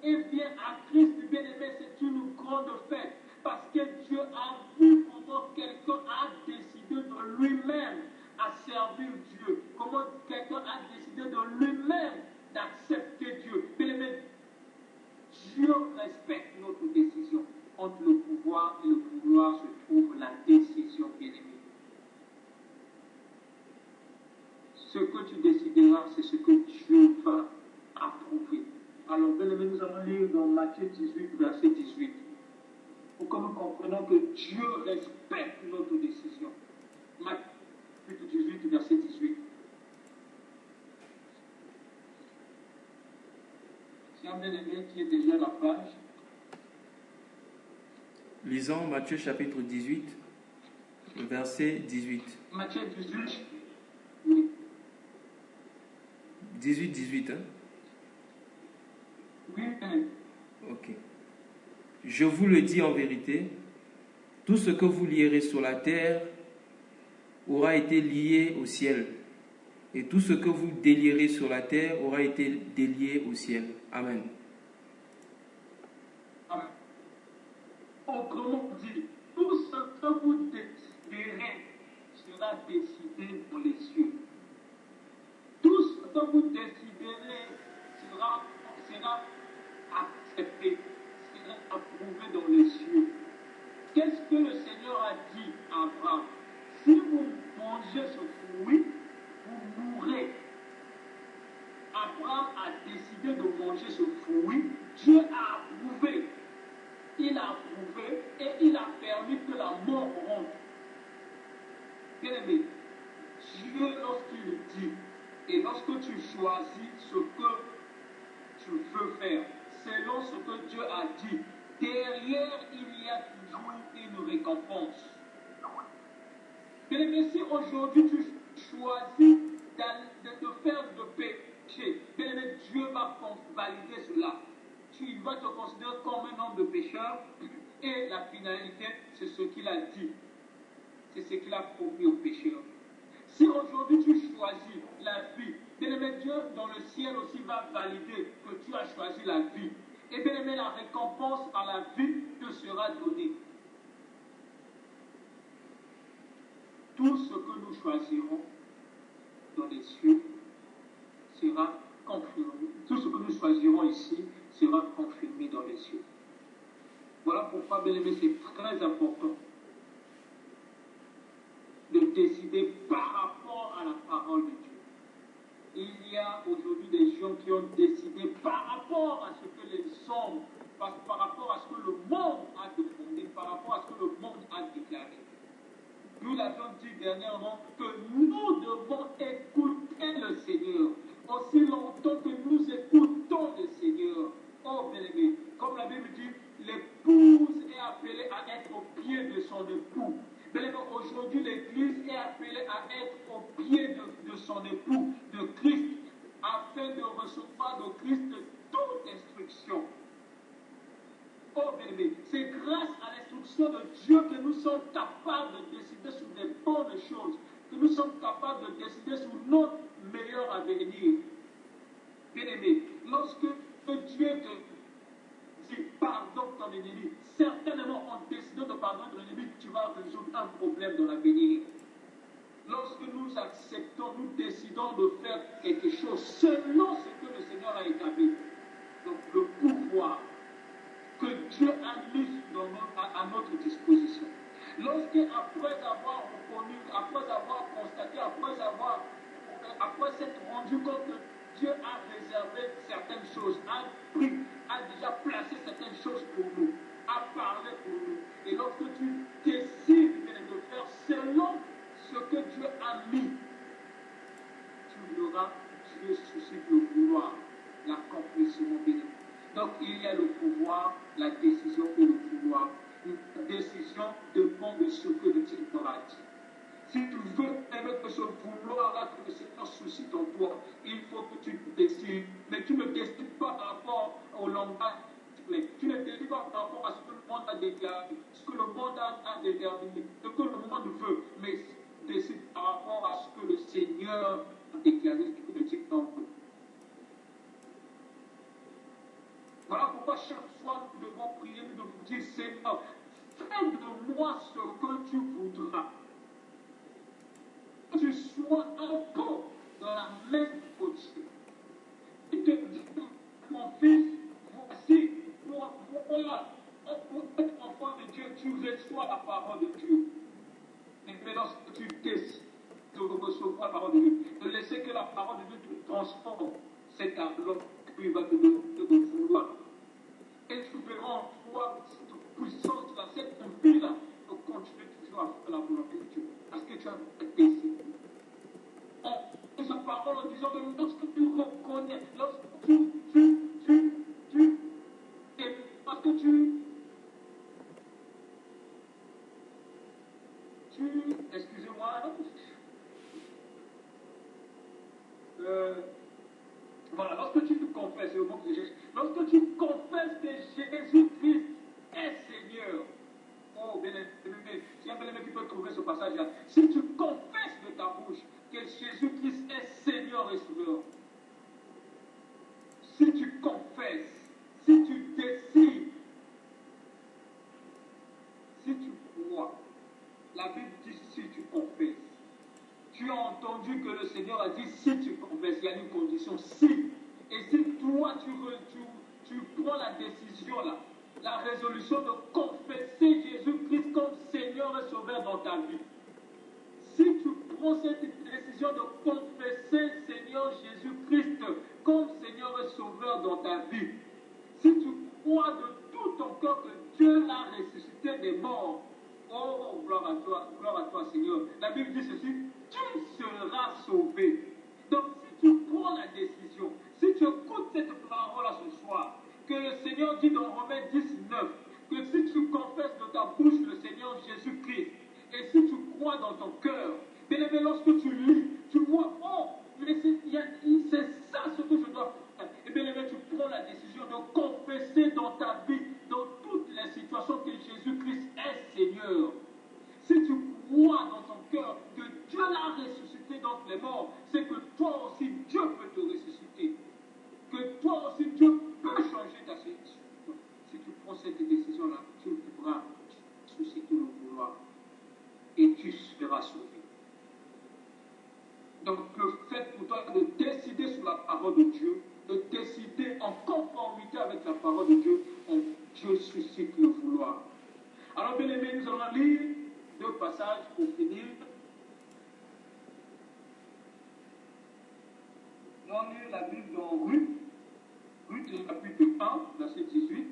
et vient à Christ, bien aimé, c'est une grande fête. Parce que Dieu a vu comment quelqu'un a décidé de lui-même à servir Dieu. Comment quelqu'un a décidé de lui-même d'accepter Dieu. Bien aimé, Dieu respecte notre décision. Entre le pouvoir et le vouloir se trouve la décision, bien-aimé. Ce que tu décideras, c'est ce que Dieu va approuver. Alors, bien-aimé, nous allons lire dans Matthieu 18, verset 18. Pour que nous comprenions que Dieu respecte notre décision. Matthieu 18, verset 18. Si un bien-aimé qui est déjà à la page. Lisons Matthieu chapitre 18, verset 18. Matthieu 18, oui. 18, hein? Oui, Ok. Je vous le dis en vérité, tout ce que vous lierez sur la terre aura été lié au ciel. Et tout ce que vous délierez sur la terre aura été délié au ciel. Amen. Amen. Autrement dit, tout ce que vous déciderez sera décidé dans les cieux. Tout ce que vous déciderez sera accepté, sera approuvé dans les cieux. Qu'est-ce que le Seigneur a dit à Abraham? Si vous mangez ce fruit, vous mourrez. Abraham a décidé de manger ce fruit. Dieu a approuvé. Il a approuvé et il a permis que la mort rentre. Bien aimé, Dieu, lorsqu'il dit, et lorsque tu choisis ce que tu veux faire, selon ce que Dieu a dit, derrière il y a toujours une récompense. Bien aimé, si aujourd'hui tu choisis de faire de péché, bien aimé, Dieu va valider cela. Tu vas te considérer comme un homme de pécheur et la finalité, c'est ce qu'il a dit. C'est ce qu'il a promis aux pécheurs. Si aujourd'hui tu choisis la vie, bien aimé, Dieu dans le ciel aussi va valider que tu as choisi la vie. Et bien aimé, la récompense à la vie te sera donnée. Tout ce que nous choisirons dans les cieux sera confirmé. Tout ce que nous choisirons ici sera confirmé dans les cieux. Voilà pourquoi, bien aimé, c'est très important de décider par rapport à la parole de Dieu. Il y a aujourd'hui des gens qui ont décidé par rapport à ce que les hommes, par rapport à ce que le monde a demandé, par rapport à ce que le monde a déclaré. Nous l'avons dit dernièrement que nous devons écouter le Seigneur. Aussi longtemps que nous écoutons le Seigneur. Oh bien-aimé, comme la Bible dit, l'épouse est appelée à être au pied de son époux. Bien-aimé, aujourd'hui l'Église est appelée à être au pied de son époux, de Christ, afin de recevoir de Christ toute instruction. Oh bien-aimé, c'est grâce à l'instruction de Dieu que nous sommes capables de décider sur des bonnes choses, que nous sommes capables de décider sur notre meilleur avenir. Bien-aimé, lorsque Dieu te dit pardonne ton ennemi, certainement en décidant de pardonner ton ennemi, tu vas résoudre un problème dans l'avenir. Lorsque nous acceptons, nous décidons de faire quelque chose selon ce que le Seigneur a établi, donc le pouvoir que Dieu a mis à notre disposition. Lorsqu'après avoir reconnu, après avoir constaté, après s'être rendu compte que Dieu a réservé certaines choses, a déjà placé certaines choses pour nous, a parlé pour nous. Et lorsque tu décides de faire selon ce que Dieu a mis, tu verras Dieu suscite le vouloir, l'accomplissement béni. Donc il y a le pouvoir, la décision et le pouvoir. La décision dépend de ce que le Seigneur a dit. Si tu veux aimer ce vouloir-là que le Seigneur suscite en toi, il faut que tu décides. Mais tu ne décides pas par rapport au langage. Tu ne décides pas par rapport à ce que le monde a déclaré, ce que le monde a déterminé, ce que le monde veut, mais décide par rapport à ce que le Seigneur a déclaré, ce que le Seigneur veut. Voilà pourquoi chaque soir nous devons prier, nous devons dire Seigneur, fais de moi ce que tu voudras. Que tu sois encore dans la même position. Il te dit, mon fils, voici, pour être enfant de Dieu, tu reçois la parole de Dieu. Et lorsque tu décides de recevoir la parole de Dieu, de laisser que la parole de Dieu te transforme, c'est un bloc qui va te donner de vouloir. Et tu verras en toi cette puissance-là, cette envie-là, de continuer toujours à faire la volonté de Dieu. Parce que tu as décidé. On sa parole en disant que lorsque tu reconnais, lorsque et parce que excusez-moi, voilà, lorsque tu te confesses, lorsque tu confesses confesses que Jésus-Christ est Seigneur. Oh, bien-aimé, il y a un bien-aimé qui peut trouver ce passage-là. Si tu confesses de ta bouche que Jésus-Christ est Seigneur et Sauveur, si tu confesses, si tu décides, si tu crois, la Bible dit si tu confesses. Tu as entendu que le Seigneur a dit si tu confesses, il y a une condition, si. Et si toi tu prends la décision là, la résolution de confesser Jésus-Christ comme Seigneur et Sauveur dans ta vie, si tu prends cette décision de confesser Seigneur Jésus-Christ comme Seigneur et Sauveur dans ta vie, si tu crois de tout ton cœur que Dieu l'a ressuscité des morts, oh, gloire à toi Seigneur. La Bible dit ceci, tu seras sauvé. Donc si tu prends la décision, si tu écoutes cette parole à ce soir, que le Seigneur dit dans Romains 19, que si tu confesses de ta bouche le Seigneur Jésus-Christ, et si tu crois dans ton cœur, bien aimé, lorsque tu lis, tu vois, oh, mais c'est ça ce que je dois faire. Et bien aimé, tu prends la décision de confesser dans ta vie, dans toutes les situations, que Jésus-Christ est Seigneur. Si tu crois dans ton cœur que Dieu l'a ressuscité d'entre les morts, c'est que toi aussi Dieu peut te ressusciter. Que toi aussi Dieu peut changer ta situation. Si tu prends cette décision-là, tu pourras susciter le vouloir et tu seras sauvé. Donc le fait pour toi de décider sur la parole de Dieu, de décider en conformité avec la parole de Dieu, Dieu suscite le vouloir. Alors bien aimés, nous allons lire deux passages pour finir. Nous allons lire la Bible dans Ruth, chapitre 1, verset 18.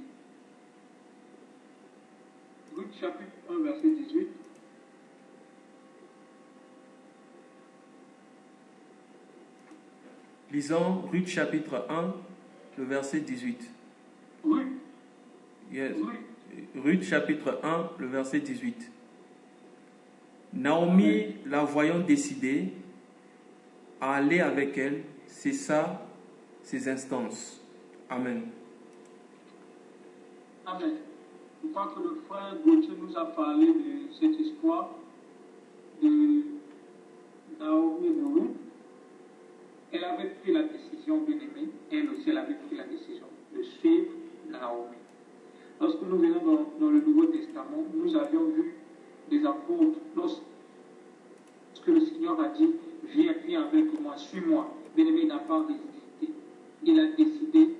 Ruth, chapitre 1, verset 18. Lisons Ruth chapitre 1, le verset 18. Ruth. Yes. Ruth chapitre 1, le verset 18. Naomi, la voyant décidée à aller avec elle, cessa ses instances. Amen. Amen. Je crois que le frère Gauthier nous a parlé de cette histoire de Naomi et de Ruth. Elle avait pris la décision, bien aimée, elle aussi elle avait pris la décision de suivre Naomi. Lorsque nous venons dans le Nouveau Testament, nous avions vu des apôtres, lorsque le Seigneur a dit, viens avec moi, suis-moi. Bien aimé, il n'a pas résisté. Il a décidé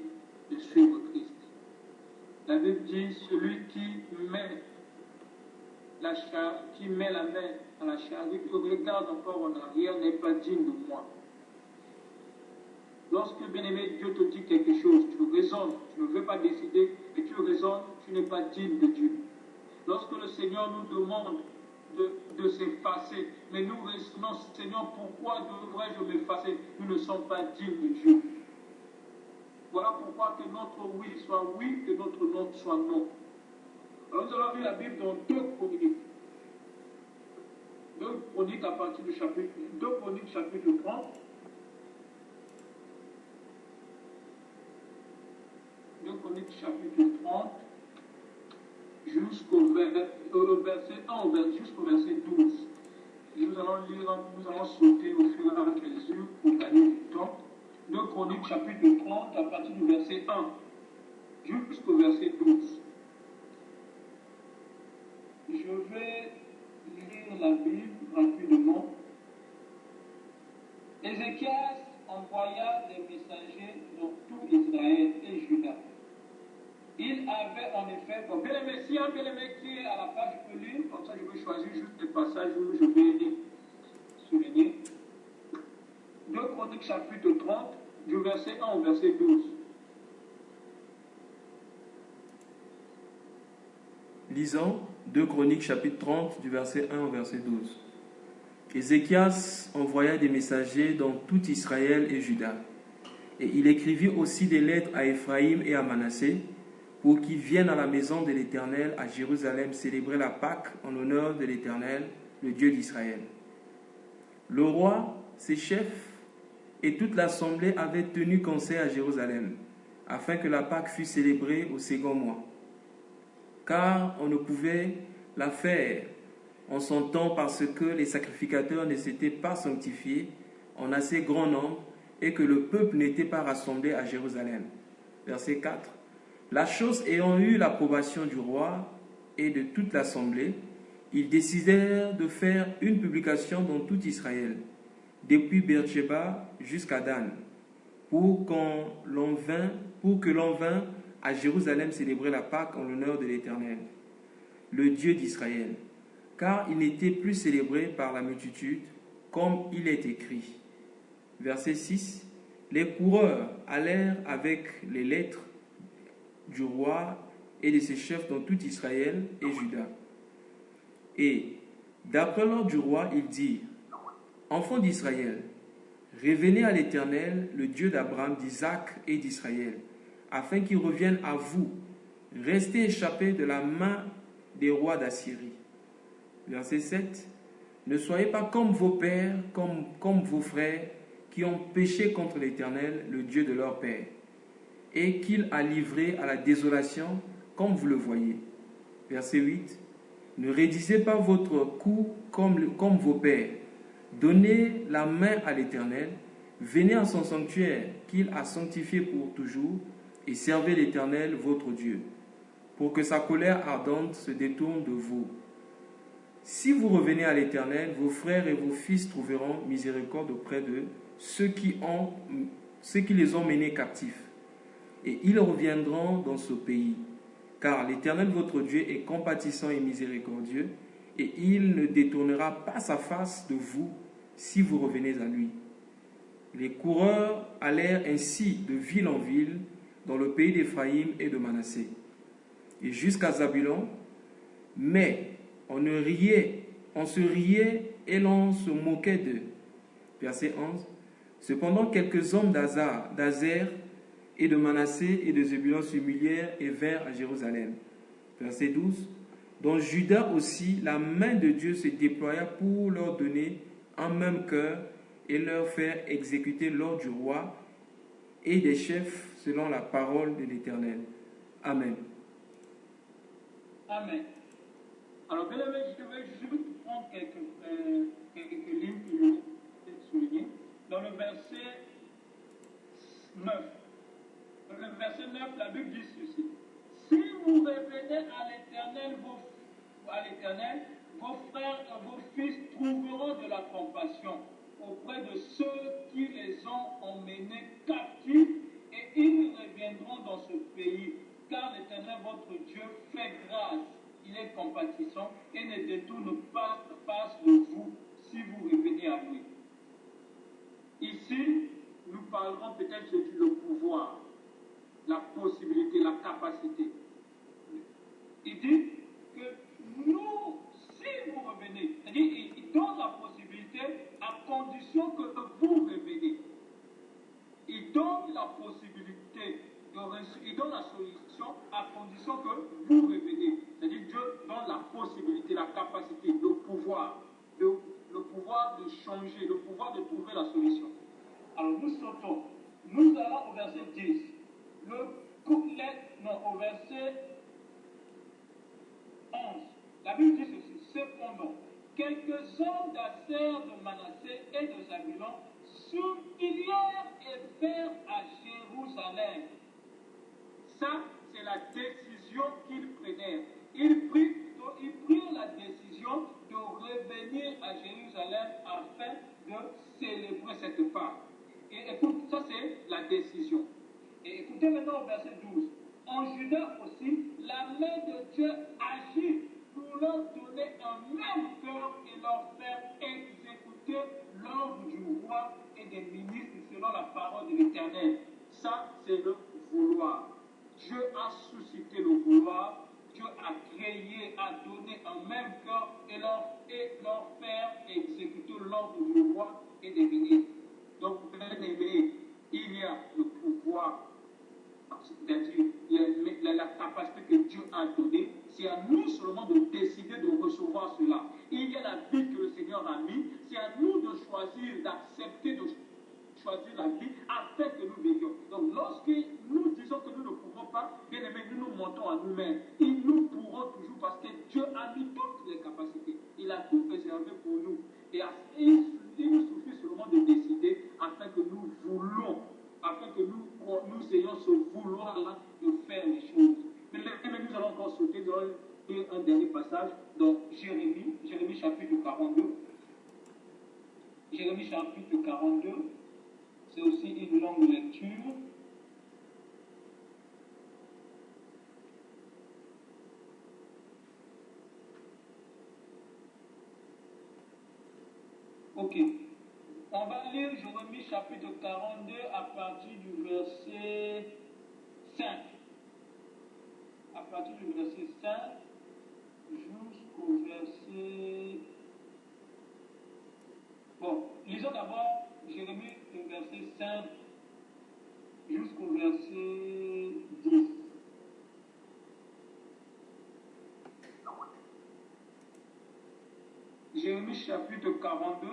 de suivre Christ. La Bible dit, celui qui met la main à la charrue, qui regarde encore en arrière, n'est pas digne de moi. Lorsque, bien-aimé, Dieu te dit quelque chose, tu raisonnes, tu ne veux pas décider, et tu raisonnes, tu n'es pas digne de Dieu. Lorsque le Seigneur nous demande de s'effacer, mais nous raisonnons, Seigneur, pourquoi devrais-je m'effacer? Nous ne sommes pas dignes de Dieu. Voilà pourquoi que notre oui soit oui, que notre non soit non. Alors nous allons lire la Bible dans 2 Chroniques. 2 Chroniques à partir du chapitre 2 Chroniques chapitre 30. 2 Chroniques chapitre 30 jusqu'au verset 1 jusqu'au verset 12. Et nous allons sauter au fur et à mesure pour gagner du temps. 2 Chroniques chapitre 30 à partir du verset 1 jusqu'au verset 12. Je vais lire la Bible rapidement. Ézéchias envoya des messagers dans tout Israël et Juda. Il avait en effet, bon, bien aimé, si un bien aimé qui est à la page, je peux lire, comme ça je vais choisir juste des passages où je vais souligner. 2 Chroniques chapitre 30, du verset 1 au verset 12. Lisons 2 Chroniques chapitre 30, du verset 1 au verset 12. Ézéchias envoya des messagers dans tout Israël et Juda. Et il écrivit aussi des lettres à Éphraïm et à Manassé, pour qu'ils viennent à la maison de l'Éternel à Jérusalem célébrer la Pâque en l'honneur de l'Éternel, le Dieu d'Israël. Le roi, ses chefs et toute l'assemblée avaient tenu conseil à Jérusalem. afin que la Pâque fût célébrée au second mois. Car on ne pouvait la faire en son temps parce que les sacrificateurs ne s'étaient pas sanctifiés en assez grand nombre et que le peuple n'était pas rassemblé à Jérusalem. Verset 4. La chose ayant eu l'approbation du roi et de toute l'assemblée, ils décidèrent de faire une publication dans tout Israël, depuis Beersheba jusqu'à Dan, pour que l'on vînt à Jérusalem célébrer la Pâque en l'honneur de l'Éternel, le Dieu d'Israël, car il n'était plus célébré par la multitude, comme il est écrit. Verset 6. Les coureurs allèrent avec les lettres du roi et de ses chefs dans tout Israël et Juda. Et, d'après l'ordre du roi, ils dirent: Enfants d'Israël, revenez à l'Éternel, le Dieu d'Abraham, d'Isaac et d'Israël, afin qu'il revienne à vous. Restez échappés de la main des rois d'Assyrie. Verset 7. Ne soyez pas comme vos pères, comme vos frères, qui ont péché contre l'Éternel, le Dieu de leur père, et qu'il a livré à la désolation, comme vous le voyez. Verset 8. Ne réduisez pas votre cou comme vos pères. Donnez la main à l'Éternel, venez à son sanctuaire qu'il a sanctifié pour toujours, et servez l'Éternel votre Dieu, pour que sa colère ardente se détourne de vous. Si vous revenez à l'Éternel, vos frères et vos fils trouveront miséricorde auprès d'eux, ceux qui les ont menés captifs, et ils reviendront dans ce pays. Car l'Éternel votre Dieu est compatissant et miséricordieux, et il ne détournera pas sa face de vous si vous revenez à lui. Les coureurs allèrent ainsi de ville en ville dans le pays d'Éphraïm et de Manassé, et jusqu'à Zabulon, mais on se riait et l'on se moquait d'eux. Verset 11. Cependant quelques hommes d'Azer et de Manassé et de Zébulon s'humilièrent et vinrent à Jérusalem. Verset 12. Dans Juda aussi, la main de Dieu se déploya pour leur donner un même cœur et leur faire exécuter l'ordre du roi et des chefs selon la parole de l'Éternel. Amen. Amen. Alors, bien aimé, je vais juste prendre quelques lignes que je vais souligner. Dans le verset 9, la Bible dit ceci: Si vous revenez à l'Éternel, vos frères et vos fils trouveront de la compassion auprès de ceux qui les ont emmenés captifs, et ils reviendront dans ce pays, car l'Éternel votre Dieu fait grâce, il est compatissant et ne détourne pas face de vous si vous revenez à lui. Ici, nous parlerons peut-être du pouvoir, la possibilité, la capacité. Il dit que nous, si vous revenez, c'est-à-dire il donne la possibilité à condition que vous reveniez. Il donne la possibilité, il donne la solution à condition que vous reveniez. C'est-à-dire Dieu donne la possibilité, la capacité, le pouvoir de changer, le pouvoir de trouver la solution. Alors nous sautons. Nous allons au verset 10. Au verset 11. La Bible dit ceci: Cependant, quelques hommes d'Asser, de Manassé et de Zabulon s'humilièrent et vinrent à Jérusalem. Ça, c'est la décision qu'ils prenaient. Ils prirent la décision de revenir à Jérusalem afin de célébrer cette Pâque. Et écoute, ça c'est la décision. Et écoutez maintenant au verset 12. En Juda aussi, la main de Dieu agit pour leur donner un même cœur et leur faire exécuter l'ordre du roi et des ministres selon la parole de l'Éternel. Ça, c'est le vouloir. Dieu a suscité le vouloir, Dieu a créé, a donné un même cœur et leur faire exécuter l'ordre du roi et des ministres. Donc, bien aimé, il y a le pouvoir, c'est-à-dire la capacité que Dieu a donnée. C'est à nous seulement de décider de recevoir cela. Il y a la vie que le Seigneur a mis. C'est à nous de choisir, d'accepter de choisir la vie afin que nous vivions. Donc, lorsque nous disons à nous-mêmes. Et nous pourrons toujours, parce que Dieu a mis toutes les capacités. Il a tout réservé pour nous. Et il nous suffit seulement de décider afin que nous voulons, afin que nous ayons ce vouloir-là de faire les choses. Mais nous allons encore sauter dans un dernier passage, dans Jérémie chapitre 42. Jérémie chapitre 42, c'est aussi une longue lecture. Ok. On va lire Jérémie chapitre 42 à partir du verset 5. À partir du verset 5 jusqu'au verset... Bon, lisons d'abord Jérémie, le verset 5 jusqu'au verset 10. Jérémie chapitre 42.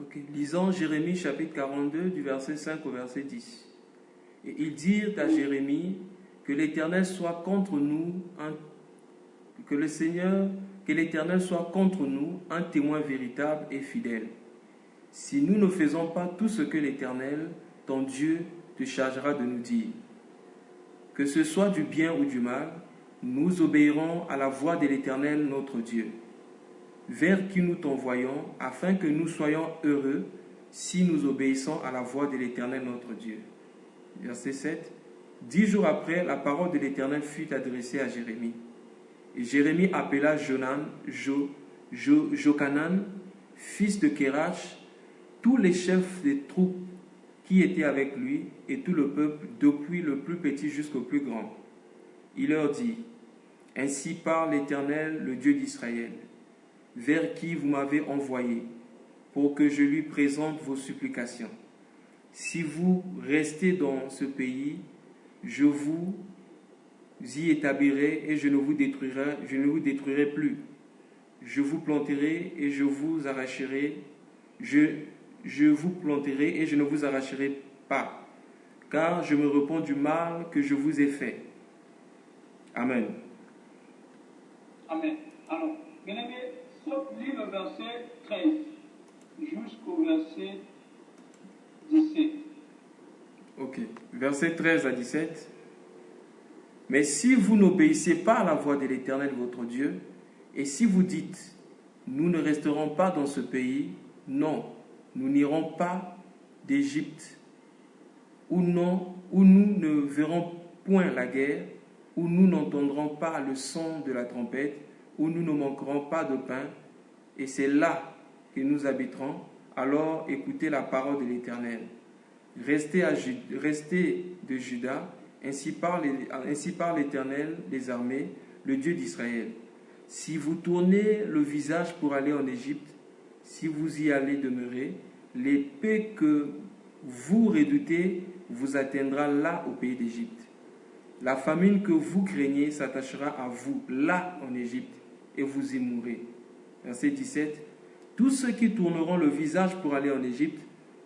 Ok, lisons Jérémie chapitre 42 du verset 5 au verset 10. Et ils dirent à Jérémie que l'Éternel soit contre nous, que l'Éternel soit contre nous un témoin véritable et fidèle. Si nous ne faisons pas tout ce que l'Éternel, ton Dieu, te chargera de nous dire, que ce soit du bien ou du mal, nous obéirons à la voix de l'Éternel notre Dieu, vers qui nous t'envoyons, afin que nous soyons heureux si nous obéissons à la voix de l'Éternel notre Dieu. Verset 7. 10 jours après, la parole de l'Éternel fut adressée à Jérémie. Et Jérémie appela Jochanan, fils de Kérach, tous les chefs des troupes qui étaient avec lui, et tout le peuple, depuis le plus petit jusqu'au plus grand. Il leur dit, « Ainsi parle l'Éternel, le Dieu d'Israël, vers qui vous m'avez envoyé, pour que je lui présente vos supplications. Si vous restez dans ce pays, je vous y établirai et je ne vous détruirai plus. Je vous planterai et je vous arracherai. Je vous planterai et je ne vous arracherai pas, car je me repens du mal que je vous ai fait. » Amen. Amen. Alors, bien-aimé, lis le verset 13 jusqu'au verset 17. Ok. Verset 13 à 17. « Mais si vous n'obéissez pas à la voix de l'Éternel votre Dieu, et si vous dites, nous ne resterons pas dans ce pays, non, nous n'irons pas d'Égypte, où nous ne verrons point la guerre, où nous n'entendrons pas le son de la trompette, où nous ne manquerons pas de pain, et c'est là que nous habiterons, alors écoutez la parole de l'Éternel. Restez de Juda, ainsi parle l'Éternel des armées, le Dieu d'Israël. Si vous tournez le visage pour aller en Égypte, si vous y allez demeurer, l'épée que vous redoutez vous atteindra là au pays d'Égypte. La famine que vous craignez s'attachera à vous là en Égypte et vous y mourrez. Verset 17. Tous ceux qui tourneront le visage pour aller en Égypte,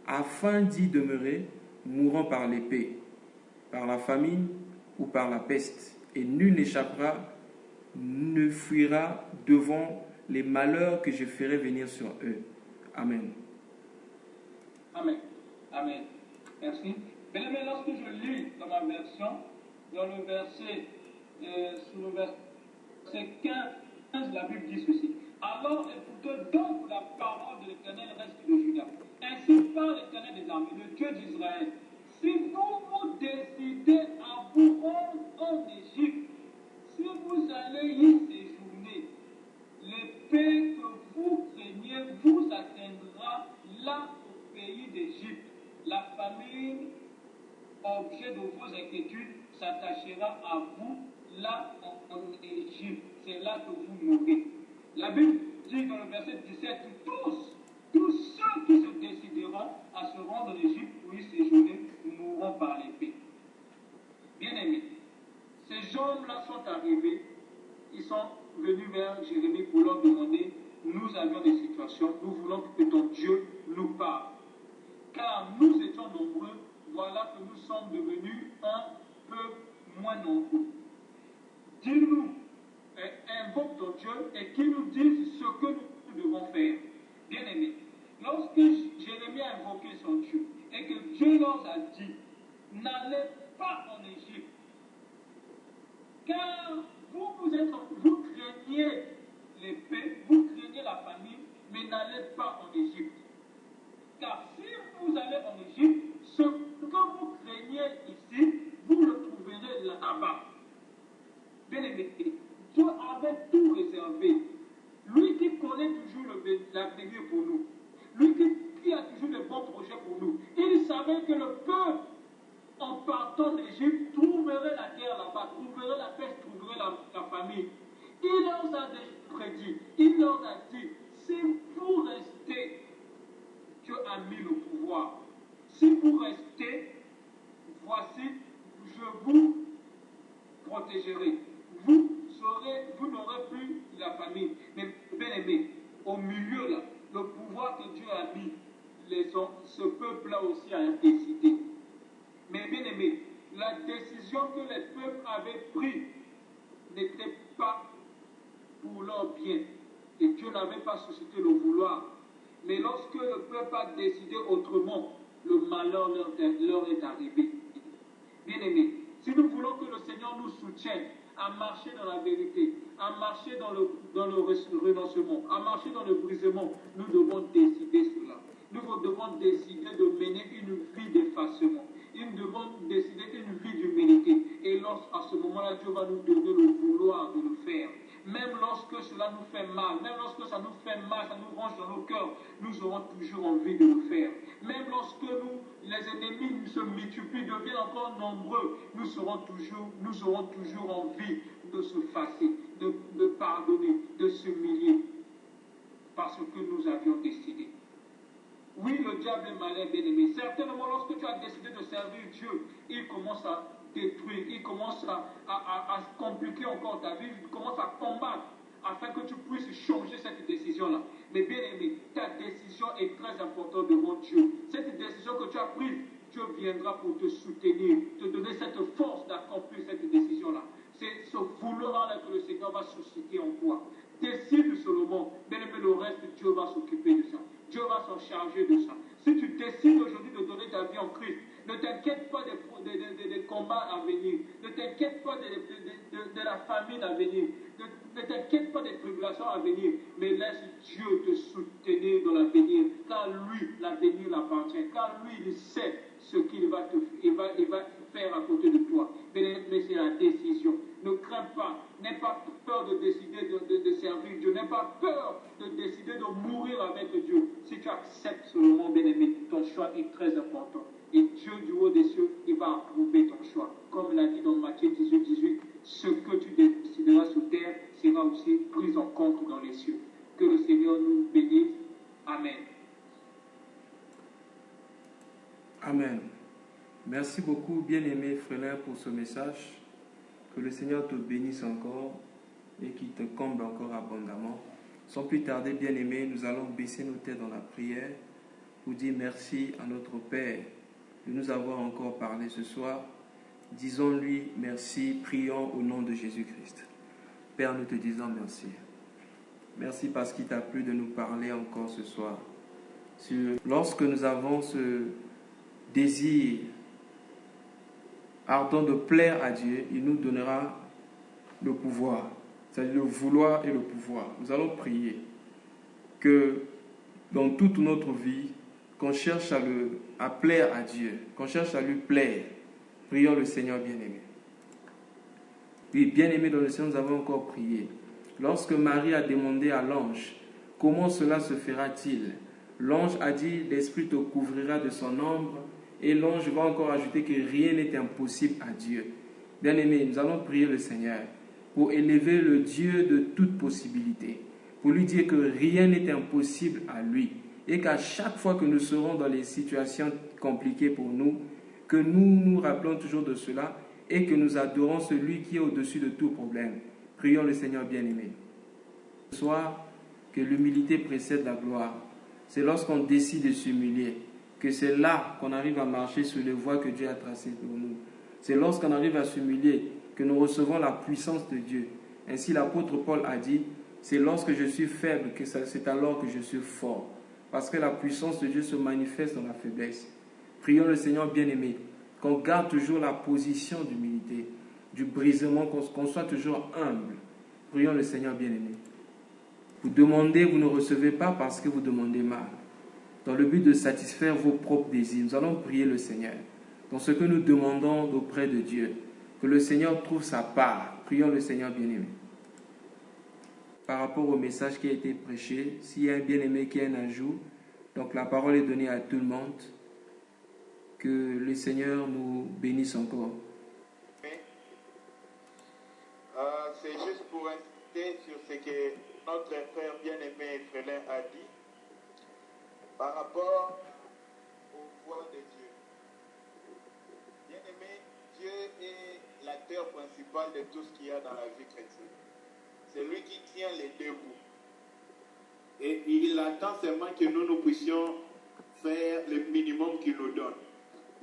afin d'y demeurer, mourront par l'épée, par la famine ou par la peste, et nul n'échappera, ne fuira devant les malheurs que je ferai venir sur eux. Amen. Amen. Amen. Merci. Mais lorsque je lis dans ma version, dans le verset, sur le verset 15, la Bible dit ceci. Alors écoutez donc la parole de l'Éternel reste de Juda. Ainsi parle l'Éternel des armées, le Dieu d'Israël. Si vous décidez à vous rendre en Égypte, si vous allez y séjourner, l'épée que vous craignez vous atteindra là au pays d'Égypte. La famine, objet de vos inquiétudes, s'attachera à vous là en Égypte. C'est là que vous mourrez. La Bible dit dans le verset 17, tous ceux qui se décideront à se rendre en Égypte pour y séjourner mourront par l'épée. Bien-aimés, ces hommes-là sont arrivés, ils sont venus vers Jérémie pour leur demander, nous avions des situations, nous voulons que ton Dieu nous parle. car nous étions nombreux, voilà que nous sommes devenus un peu moins nombreux. Dis-nous, invoque ton Dieu et qu'il nous dise ce que nous devons faire. Bien-aimés, lorsque Jérémie a invoqué son Dieu et que Dieu leur a dit, n'allez pas en Égypte, car vous craignez l'épée, vous craignez la famine, mais n'allez pas en Égypte. Car si vous allez en Égypte, ce que vous craignez ici, vous le trouverez là-bas. Bien-aimé, Dieu avait tout réservé. Lui qui connaît toujours l'avenir pour nous, lui qui a toujours les bons projets pour nous, il savait que le peuple, en partant d'Égypte, trouverait la guerre là-bas, trouverait la peste, trouverait la famine. Il leur a prédit, il leur a dit, si vous restez, Dieu a mis le pouvoir. Si vous restez, voici, je vous protégerai. Vous n'aurez plus la famine. Mais bien aimé, au milieu là, le pouvoir que Dieu a mis, ce peuple-là aussi a décidé. Mais bien aimé, la décision que les peuples avaient prise n'était pas pour leur bien. Et Dieu n'avait pas suscité le vouloir. Mais lorsque le peuple a décidé autrement, le malheur leur est arrivé. Bien aimé, si nous voulons que le Seigneur nous soutienne à marcher dans la vérité, à marcher dans le renoncement, à marcher dans le brisement, nous devons décider cela. Nous devons décider de mener une vie d'effacement. Nous devons décider une vie d'humilité. Et à ce moment-là, Dieu va nous donner le vouloir de le faire. Même lorsque cela nous fait mal, même lorsque ça nous fait mal, ça nous ronge dans nos cœurs, nous aurons toujours envie de le faire. Même lorsque les ennemis se multiplient, deviennent encore nombreux, nous aurons toujours envie de se fasser, de pardonner, de s'humilier, parce que nous avions décidé. Oui, le diable est malin, bien-aimé. Certainement, lorsque tu as décidé de servir Dieu, il commence à détruire, il commence à compliquer encore ta vie, il commence à combattre afin que tu puisses changer cette décision-là. Mais bien aimé, ta décision est très importante devant Dieu. Cette décision que tu as prise, Dieu viendra pour te soutenir, te donner cette force d'accomplir cette décision-là. C'est ce vouloir-là que le Seigneur va susciter en toi. Décide seulement, bien aimé, le reste, Dieu va s'occuper de ça. Dieu va s'en charger de ça. Si tu décides aujourd'hui de donner ta vie en Christ, ne t'inquiète pas des combats à venir. Ne t'inquiète pas de la famine à venir. Ne t'inquiète pas des tribulations à venir. Mais laisse Dieu te soutenir dans l'avenir. Car lui, l'avenir l'appartient. Car lui, il sait ce qu'il va faire à côté de toi. Mais c'est la décision. Ne crains pas. N'aie pas peur de décider de servir Dieu. N'aie pas peur de décider de mourir avec Dieu. Si tu acceptes seulement, bien-aimé, ton choix est très important. Et Dieu du haut des cieux, il va approuver ton choix. Comme il a dit dans Matthieu 18, ce que tu décideras sur terre sera aussi pris en compte dans les cieux. Que le Seigneur nous bénisse. Amen. Amen. Merci beaucoup, bien-aimé frère, pour ce message. Que le Seigneur te bénisse encore et qu'il te comble encore abondamment. Sans plus tarder, bien-aimé, nous allons baisser nos têtes dans la prière pour dire merci à notre Père de nous avoir encore parlé ce soir. Disons-lui merci, prions au nom de Jésus-Christ. Père, nous te disons merci. Merci parce qu'il t'a plu de nous parler encore ce soir. Lorsque nous avons ce désir ardent de plaire à Dieu, il nous donnera le pouvoir, c'est-à-dire le vouloir et le pouvoir. Nous allons prier que dans toute notre vie, qu'on cherche à plaire à Dieu, qu'on cherche à lui plaire. Prions le Seigneur bien-aimé. Oui, bien-aimé dans le Seigneur, nous avons encore prié. Lorsque Marie a demandé à l'ange, comment cela se fera-t-il? L'ange a dit, l'Esprit te couvrira de son ombre. Et l'ange va encore ajouter que rien n'est impossible à Dieu. Bien-aimé, nous allons prier le Seigneur pour élever le Dieu de toute possibilité, pour lui dire que rien n'est impossible à lui et qu'à chaque fois que nous serons dans les situations compliquées pour nous, que nous nous rappelons toujours de cela et que nous adorons celui qui est au-dessus de tout problème. Prions le Seigneur bien-aimé. Ce soir, que l'humilité précède la gloire. C'est lorsqu'on décide de s'humilier que c'est là qu'on arrive à marcher sur les voies que Dieu a tracées pour nous. C'est lorsqu'on arrive à s'humilier que nous recevons la puissance de Dieu. Ainsi l'apôtre Paul a dit, c'est lorsque je suis faible que c'est alors que je suis fort. Parce que la puissance de Dieu se manifeste dans la faiblesse. Prions le Seigneur bien-aimé, qu'on garde toujours la position d'humilité, du brisement, qu'on soit toujours humble. Prions le Seigneur bien-aimé. Vous demandez, vous ne recevez pas parce que vous demandez mal. Dans le but de satisfaire vos propres désirs, nous allons prier le Seigneur. Dans ce que nous demandons auprès de Dieu, que le Seigneur trouve sa part. Prions le Seigneur bien-aimé. Par rapport au message qui a été prêché, s'il y a un bien-aimé qui a un ajout, donc la parole est donnée à tout le monde. Que le Seigneur nous bénisse encore. C'est juste pour insister sur ce que notre frère bien-aimé Frélin a dit par rapport aux voies de Dieu. Bien-aimé, Dieu est l'acteur principal de tout ce qu'il y a dans la vie chrétienne. C'est lui qui tient les deux bouts. Et il attend seulement que nous puissions faire le minimum qu'il nous donne.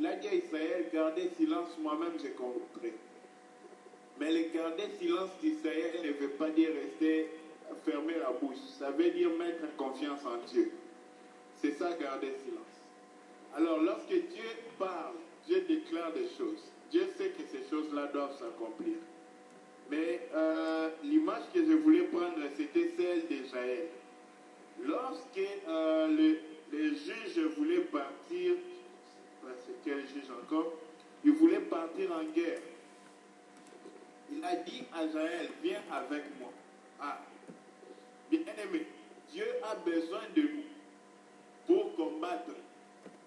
Là, dit à Israël, gardez silence, moi-même j'ai compris. Mais le garder silence d'Israël ne veut pas dire rester fermer la bouche. Ça veut dire mettre confiance en Dieu. C'est ça, garder silence. Alors, lorsque Dieu parle, Dieu déclare des choses. Dieu sait que ces choses-là doivent s'accomplir. Mais l'image que je voulais prendre, c'était celle d'Israël. Lorsque les juges voulaient partir, c'est quel juge encore? Ils voulaient partir en guerre. Il a dit à Israël, viens avec moi. Ah, bien aimé, Dieu a besoin de nous pour combattre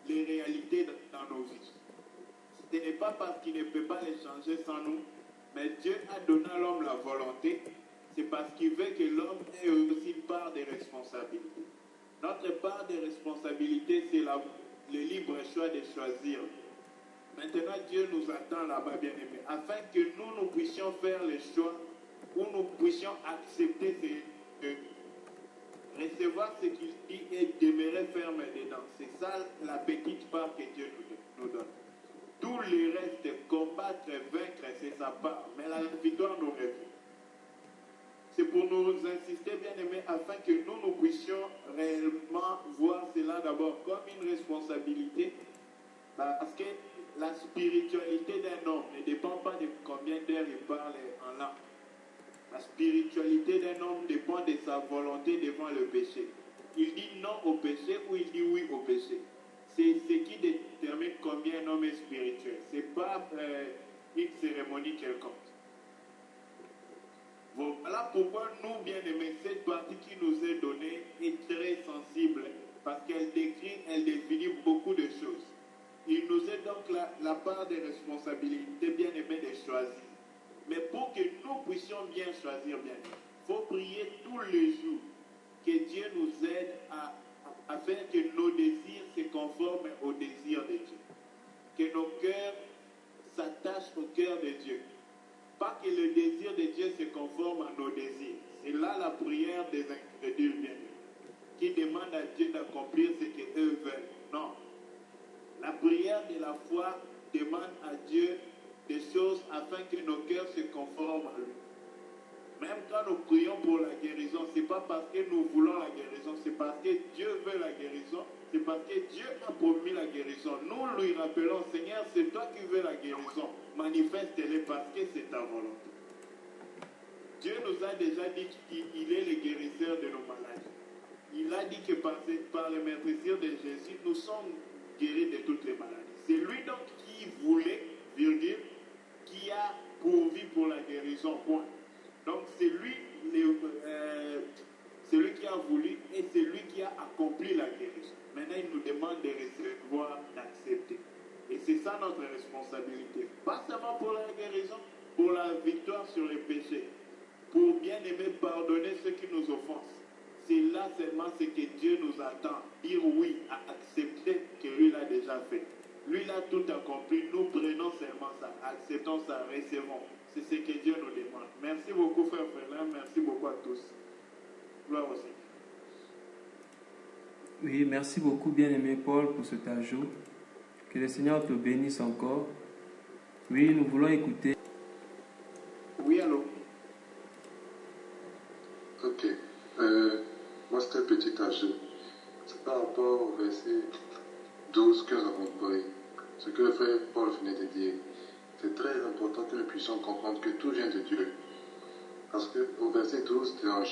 les réalités dans nos vies. Ce n'est pas parce qu'il ne peut pas les changer sans nous, mais Dieu a donné à l'homme la volonté. C'est parce qu'il veut que l'homme ait aussi une part de responsabilité. Notre part de responsabilité, c'est le libre choix de choisir. Maintenant, Dieu nous attend là-bas, bien-aimés, afin que nous puissions faire les choix, où nous puissions accepter recevoir ce qu'il dit et demeurer ferme dedans. C'est ça la petite part que Dieu nous donne. Tout le reste, combattre, vaincre, c'est sa part. Mais la victoire nous revient. C'est pour nous insister, bien-aimés, afin que nous puissions réellement voir cela d'abord comme une responsabilité. Parce que la spiritualité d'un homme ne dépend pas de combien d'heures il parle en langue. La spiritualité d'un homme dépend de sa volonté devant le péché. Il dit non au péché ou il dit oui au péché. C'est ce qui détermine combien un homme est spirituel. Ce n'est pas une cérémonie quelconque. Voilà pourquoi nous, bien-aimés, cette partie qui nous est donnée est très sensible parce qu'elle décrit, elle définit beaucoup de choses. Il nous est donc la part des responsabilités, bien-aimés, de choisir. Mais pour que nous puissions bien choisir, bien, il faut prier tous les jours que Dieu nous aide à faire que nos désirs se conforment aux désirs de Dieu. Que nos cœurs s'attachent au cœur de Dieu. Pas que le désir de Dieu se conforme à nos désirs. C'est là la prière des incrédules, bien, qui demandent à Dieu d'accomplir ce qu'eux veulent. Non. La prière de la foi demande à Dieu des choses afin que nos cœurs se conforment à lui. Même quand nous prions pour la guérison, ce n'est pas parce que nous voulons la guérison, c'est parce que Dieu veut la guérison, c'est parce que Dieu a promis la guérison. Nous lui rappelons, Seigneur, c'est toi qui veux la guérison, manifeste-le parce que c'est ta volonté. Dieu nous a déjà dit qu'il est le guérisseur de nos maladies. Il a dit que par le meurtrissure de Jésus, nous sommes guéris de toutes les maladies. C'est lui donc qui voulait, virgule, qui a pourvu pour la guérison, point. Donc c'est lui qui a voulu et c'est lui qui a accompli la guérison. Maintenant il nous demande de recevoir, d'accepter. Et c'est ça notre responsabilité. Pas seulement pour la guérison, pour la victoire sur les péchés. Pour bien aimer pardonner ceux qui nous offensent. C'est là seulement ce que Dieu nous attend. Dire oui, à accepter que lui l'a déjà fait. Lui l'a tout accompli. Nous prenons seulement ça. Acceptons ça, recevons. C'est ce que Dieu nous demande. Merci beaucoup, frère Frélin. Merci beaucoup à tous. Gloire au Seigneur. Oui, merci beaucoup, bien-aimé Paul, pour cet ajout. Que le Seigneur te bénisse encore. Oui, nous voulons écouter. Oui, allô? Ok. Moi, c'était un petit ajout. C'est par rapport au verset 12 que nous avons pris. Ce que le frère Paul venait de dire. C'est très important que nous puissions comprendre que tout vient de Dieu. Parce qu'au verset 12 de Jean 1,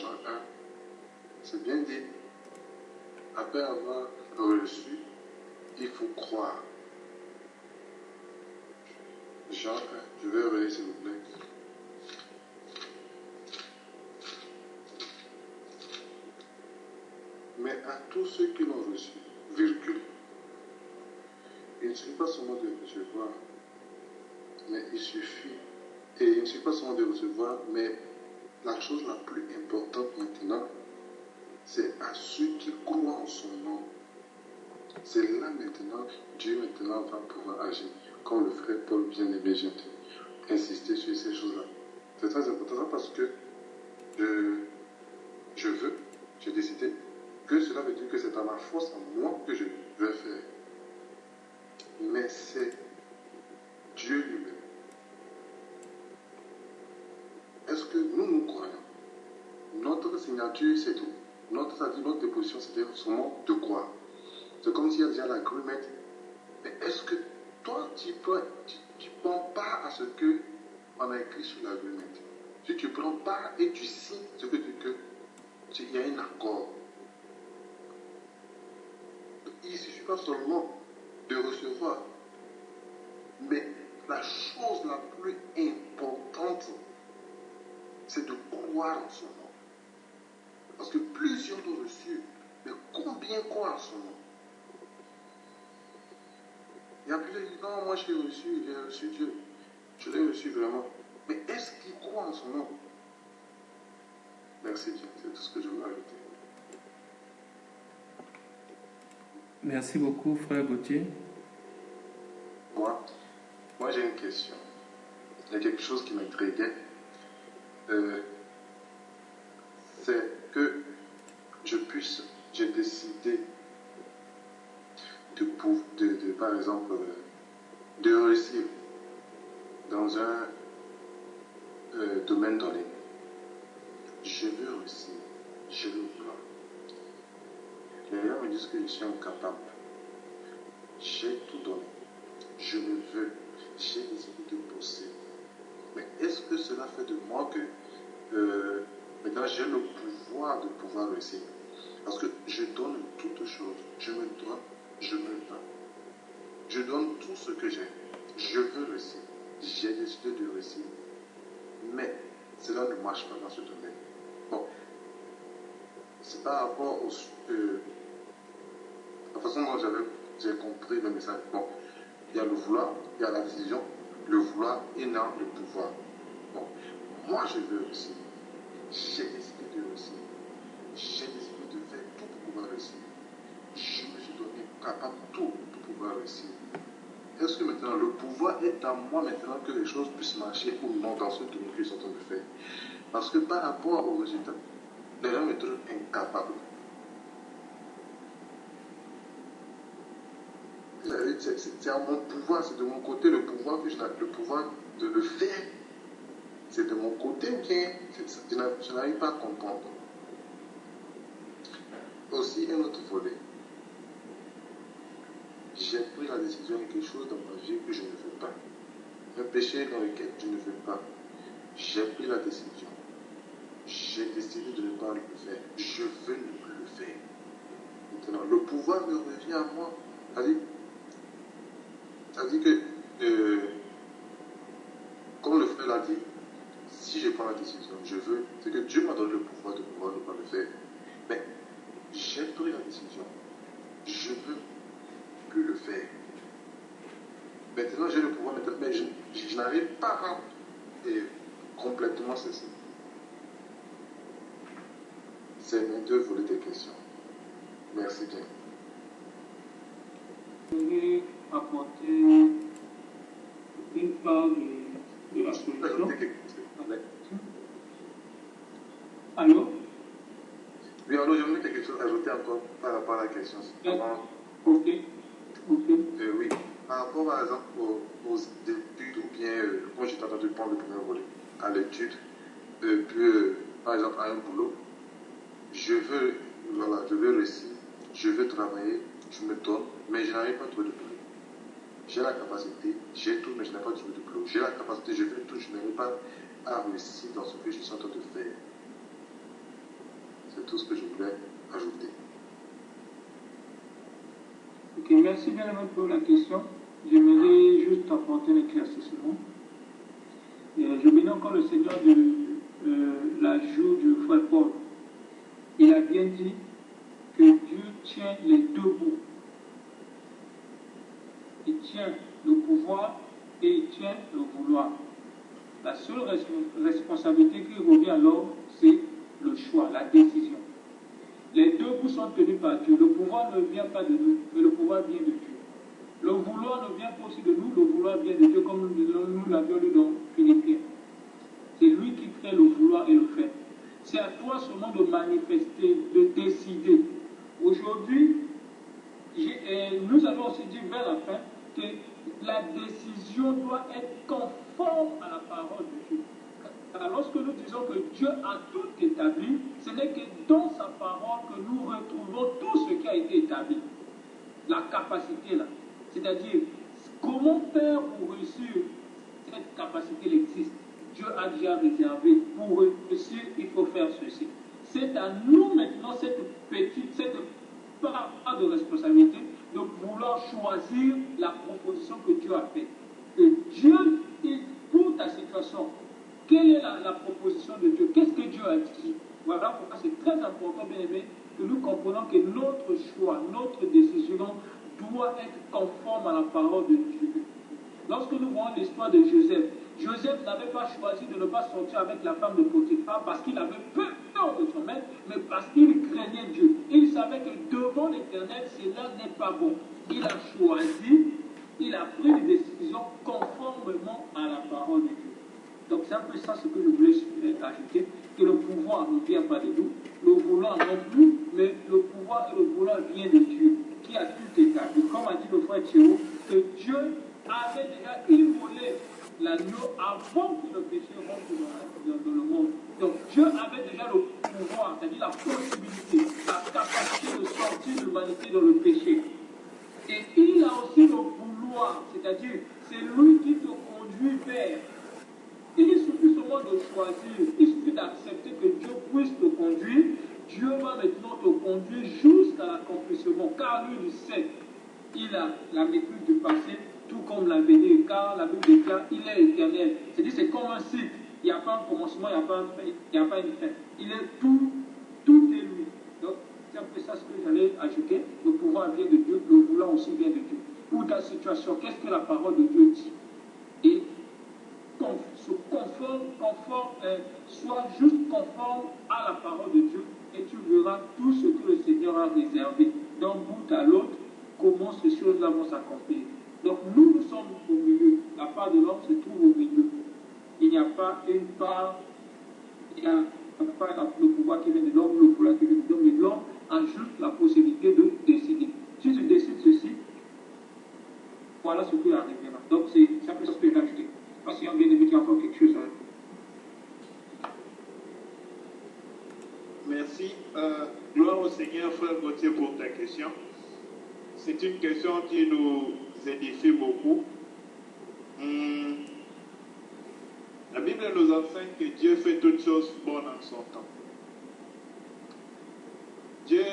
c'est bien dit, après avoir reçu, il faut croire. Jean 1, je vais relire s'il vous plaît. Mais à tous ceux qui l'ont reçu, virgule, il ne suffit pas seulement de recevoir, mais il suffit, et il ne suffit pas seulement de recevoir, mais la chose la plus importante maintenant, c'est à ceux qui croient en son nom. C'est là maintenant, Dieu maintenant va pouvoir agir. Comme le frère Paul bien-aimé vient insister sur ces choses-là. C'est très important parce que j'ai décidé que cela veut dire que c'est à ma force, à moi, que je vais faire. Mais c'est Dieu lui-même. Est-ce que nous croyons? Notre signature, c'est tout. Notre déposition, c'est seulement de croire. C'est comme s'il y a déjà l'agreement. Mais est-ce que toi, tu prends part à ce qu'on a écrit sur l'agreement? Si tu prends part et tu signes ce que il y a un accord. Il ne suffit pas seulement de recevoir, mais la chose la plus importante, c'est de croire en son nom. Parce que plusieurs ont reçu, mais combien croient en son nom? Il y a plusieurs qui disent, non, moi j'ai reçu Dieu. Je l'ai reçu vraiment. Mais est-ce qu'ils croient en son nom? Merci bien, c'est tout ce que je veux ajouter. Merci beaucoup, frère Gauthier. Moi j'ai une question. Il y a quelque chose qui m'intriguait. C'est que j'ai décidé par exemple, de réussir dans un domaine donné. Je veux réussir, je le veux. Les gens me disent que je suis incapable. J'ai tout donné. Je le veux. J'ai décidé de bosser. Mais est-ce que cela fait de moi que maintenant j'ai le pouvoir de pouvoir réussir? Parce que je donne toutes choses. Je me donne, je me donne. Je donne tout ce que j'ai. Je veux réussir. J'ai décidé de réussir. Mais cela ne marche pas dans ce domaine. Bon, c'est par rapport la façon dont j'ai compris le message. Bon, il y a le vouloir, il y a la décision. Le vouloir énorme le pouvoir. Bon, moi je veux réussir. J'ai décidé de réussir. J'ai décidé de faire tout pour pouvoir réussir. Je me suis donné capable de tout pour pouvoir réussir. Est-ce que maintenant le pouvoir est à moi maintenant que les choses puissent marcher ou non dans ce domaine qu'ils sont en train de faire? Parce que par rapport aux résultats, les gens me trouvent incapable. C'est à mon pouvoir, c'est de mon côté le pouvoir que je n'ai le pouvoir de le faire. C'est de mon côté ou bien je n'arrive pas à comprendre. Aussi un autre volet. J'ai pris la décision de quelque chose dans ma vie que je ne veux pas. Un péché dans lequel je ne veux pas. J'ai pris la décision. J'ai décidé de ne pas le faire. Je veux ne plus le faire. Maintenant, le pouvoir me revient à moi. C'est-à-dire que, comme le frère l'a dit, si je prends la décision, je veux, c'est que Dieu m'a donné le pouvoir de pouvoir ne pas le faire. Mais j'ai pris la décision. Je ne veux plus le faire. Maintenant, j'ai le pouvoir, mais je n'arrive pas à complètement ceci. C'est mes deux volets de questions. Merci bien. Je vais apporter une part de la solution. Allô? Oui, alors j'aimerais quelque chose ajouter encore par rapport à la question. Ok. Oui. Par rapport, par exemple, aux études ou bien, quand j'ai entendu prendre le premier volet, à l'étude, puis, par exemple, à un boulot, je veux réussir, je veux travailler, je me donne, mais je n'arrive pas à trouver de boulot. J'ai la capacité, j'ai tout, mais je n'ai pas trouvé de boulot. J'ai la capacité, je fais tout, je n'arrive pas à réussir dans ce que je suis en train de faire. C'est tout ce que je voulais ajouter. Ok, merci bien pour la question. J'aimerais juste apporter un éclaircissement. Je bénis encore le Seigneur de l'ajout du frère Paul. Il a bien dit que Dieu tient les deux bouts. Il tient le pouvoir et il tient le vouloir. La seule responsabilité qui revient à l'homme, c'est le choix, la décision. Les deux bouts sont tenus par Dieu. Le pouvoir ne vient pas de nous, mais le pouvoir vient de Dieu. Le vouloir ne vient pas aussi de nous, le vouloir vient de Dieu, comme nous l'avions lu dans Philippiens. C'est lui qui crée le vouloir et le fait. C'est à toi seulement de manifester, de décider. Aujourd'hui, nous avons aussi dit vers la fin que la décision doit être conforme à la parole de Dieu. Alors, lorsque nous disons que Dieu a tout établi, ce n'est que dans sa parole que nous retrouvons tout ce qui a été établi. La capacité là. C'est-à-dire, comment faire pour réussir? Cette capacité existe. Dieu a déjà réservé. Pour réussir, il faut faire ceci. C'est à nous maintenant cette part de responsabilité de vouloir choisir la proposition que Dieu a faite. Que Dieu, pour ta situation, quelle est la proposition de Dieu? Qu'est-ce que Dieu a dit? Voilà pourquoi c'est très important, bien aimé, que nous comprenons que notre choix, notre décision doit être conforme à la parole de Dieu. Lorsque nous voyons l'histoire de Joseph, Joseph n'avait pas choisi de ne pas sortir avec la femme de Potiphar parce qu'il avait peur de son maître, mais parce qu'il craignait Dieu. Il savait que devant l'Éternel, cela n'est pas bon. Il a choisi, il a pris des décisions conformément à la parole de Dieu. Donc c'est un peu ça ce que je voulais ajouter, que le pouvoir ne vient pas de nous, le vouloir non plus, mais le pouvoir et le vouloir vient de Dieu, qui a tout établi. Comme a dit le frère Thierry, que Dieu avait déjà immolé l'agneau avant que le péché rentre dans le monde. Donc Dieu avait déjà le pouvoir, c'est-à-dire la possibilité, la capacité de sortir de l'humanité dans le péché. Et il a aussi le vouloir, c'est-à-dire c'est lui qui te conduit vers. Il suffit seulement de choisir, il suffit d'accepter que Dieu puisse te conduire. Dieu va maintenant te conduire jusqu'à l'accomplissement, car lui, il sait, il a la maîtrise du passé, tout comme l'avenir, car la Bible déclare, il est éternel. C'est-à-dire, c'est comme un cycle. Il n'y a pas un commencement, il n'y a pas une fin. Il est tout est lui. Donc, c'est un peu ça ce que j'allais ajouter. Le pouvoir vient de Dieu, le vouloir aussi vient de Dieu. Pour ta situation, qu'est-ce que la parole de Dieu dit? Et sois juste conforme à la parole de Dieu et tu verras tout ce que le Seigneur a réservé d'un bout à l'autre, comment ces choses-là vont s'accomplir. Donc nous sommes au milieu. La part de l'homme se trouve au milieu. Il n'y a pas une part, il n'y a pas le pouvoir qui vient de l'homme, le pouvoir qui vient de l'homme, mais l'homme a juste la possibilité de décider. Si tu décides ceci, voilà ce qui arrivera. Donc c'est un peu ce que j'ai ajouté. Parce qu'il y a bien aimé, il y a encore quelque chose. Merci. Gloire au Seigneur, frère Gauthier, pour ta question. C'est une question qui nous édifie beaucoup. La Bible nous enseigne que Dieu fait toutes choses bonnes en son temps. Dieu,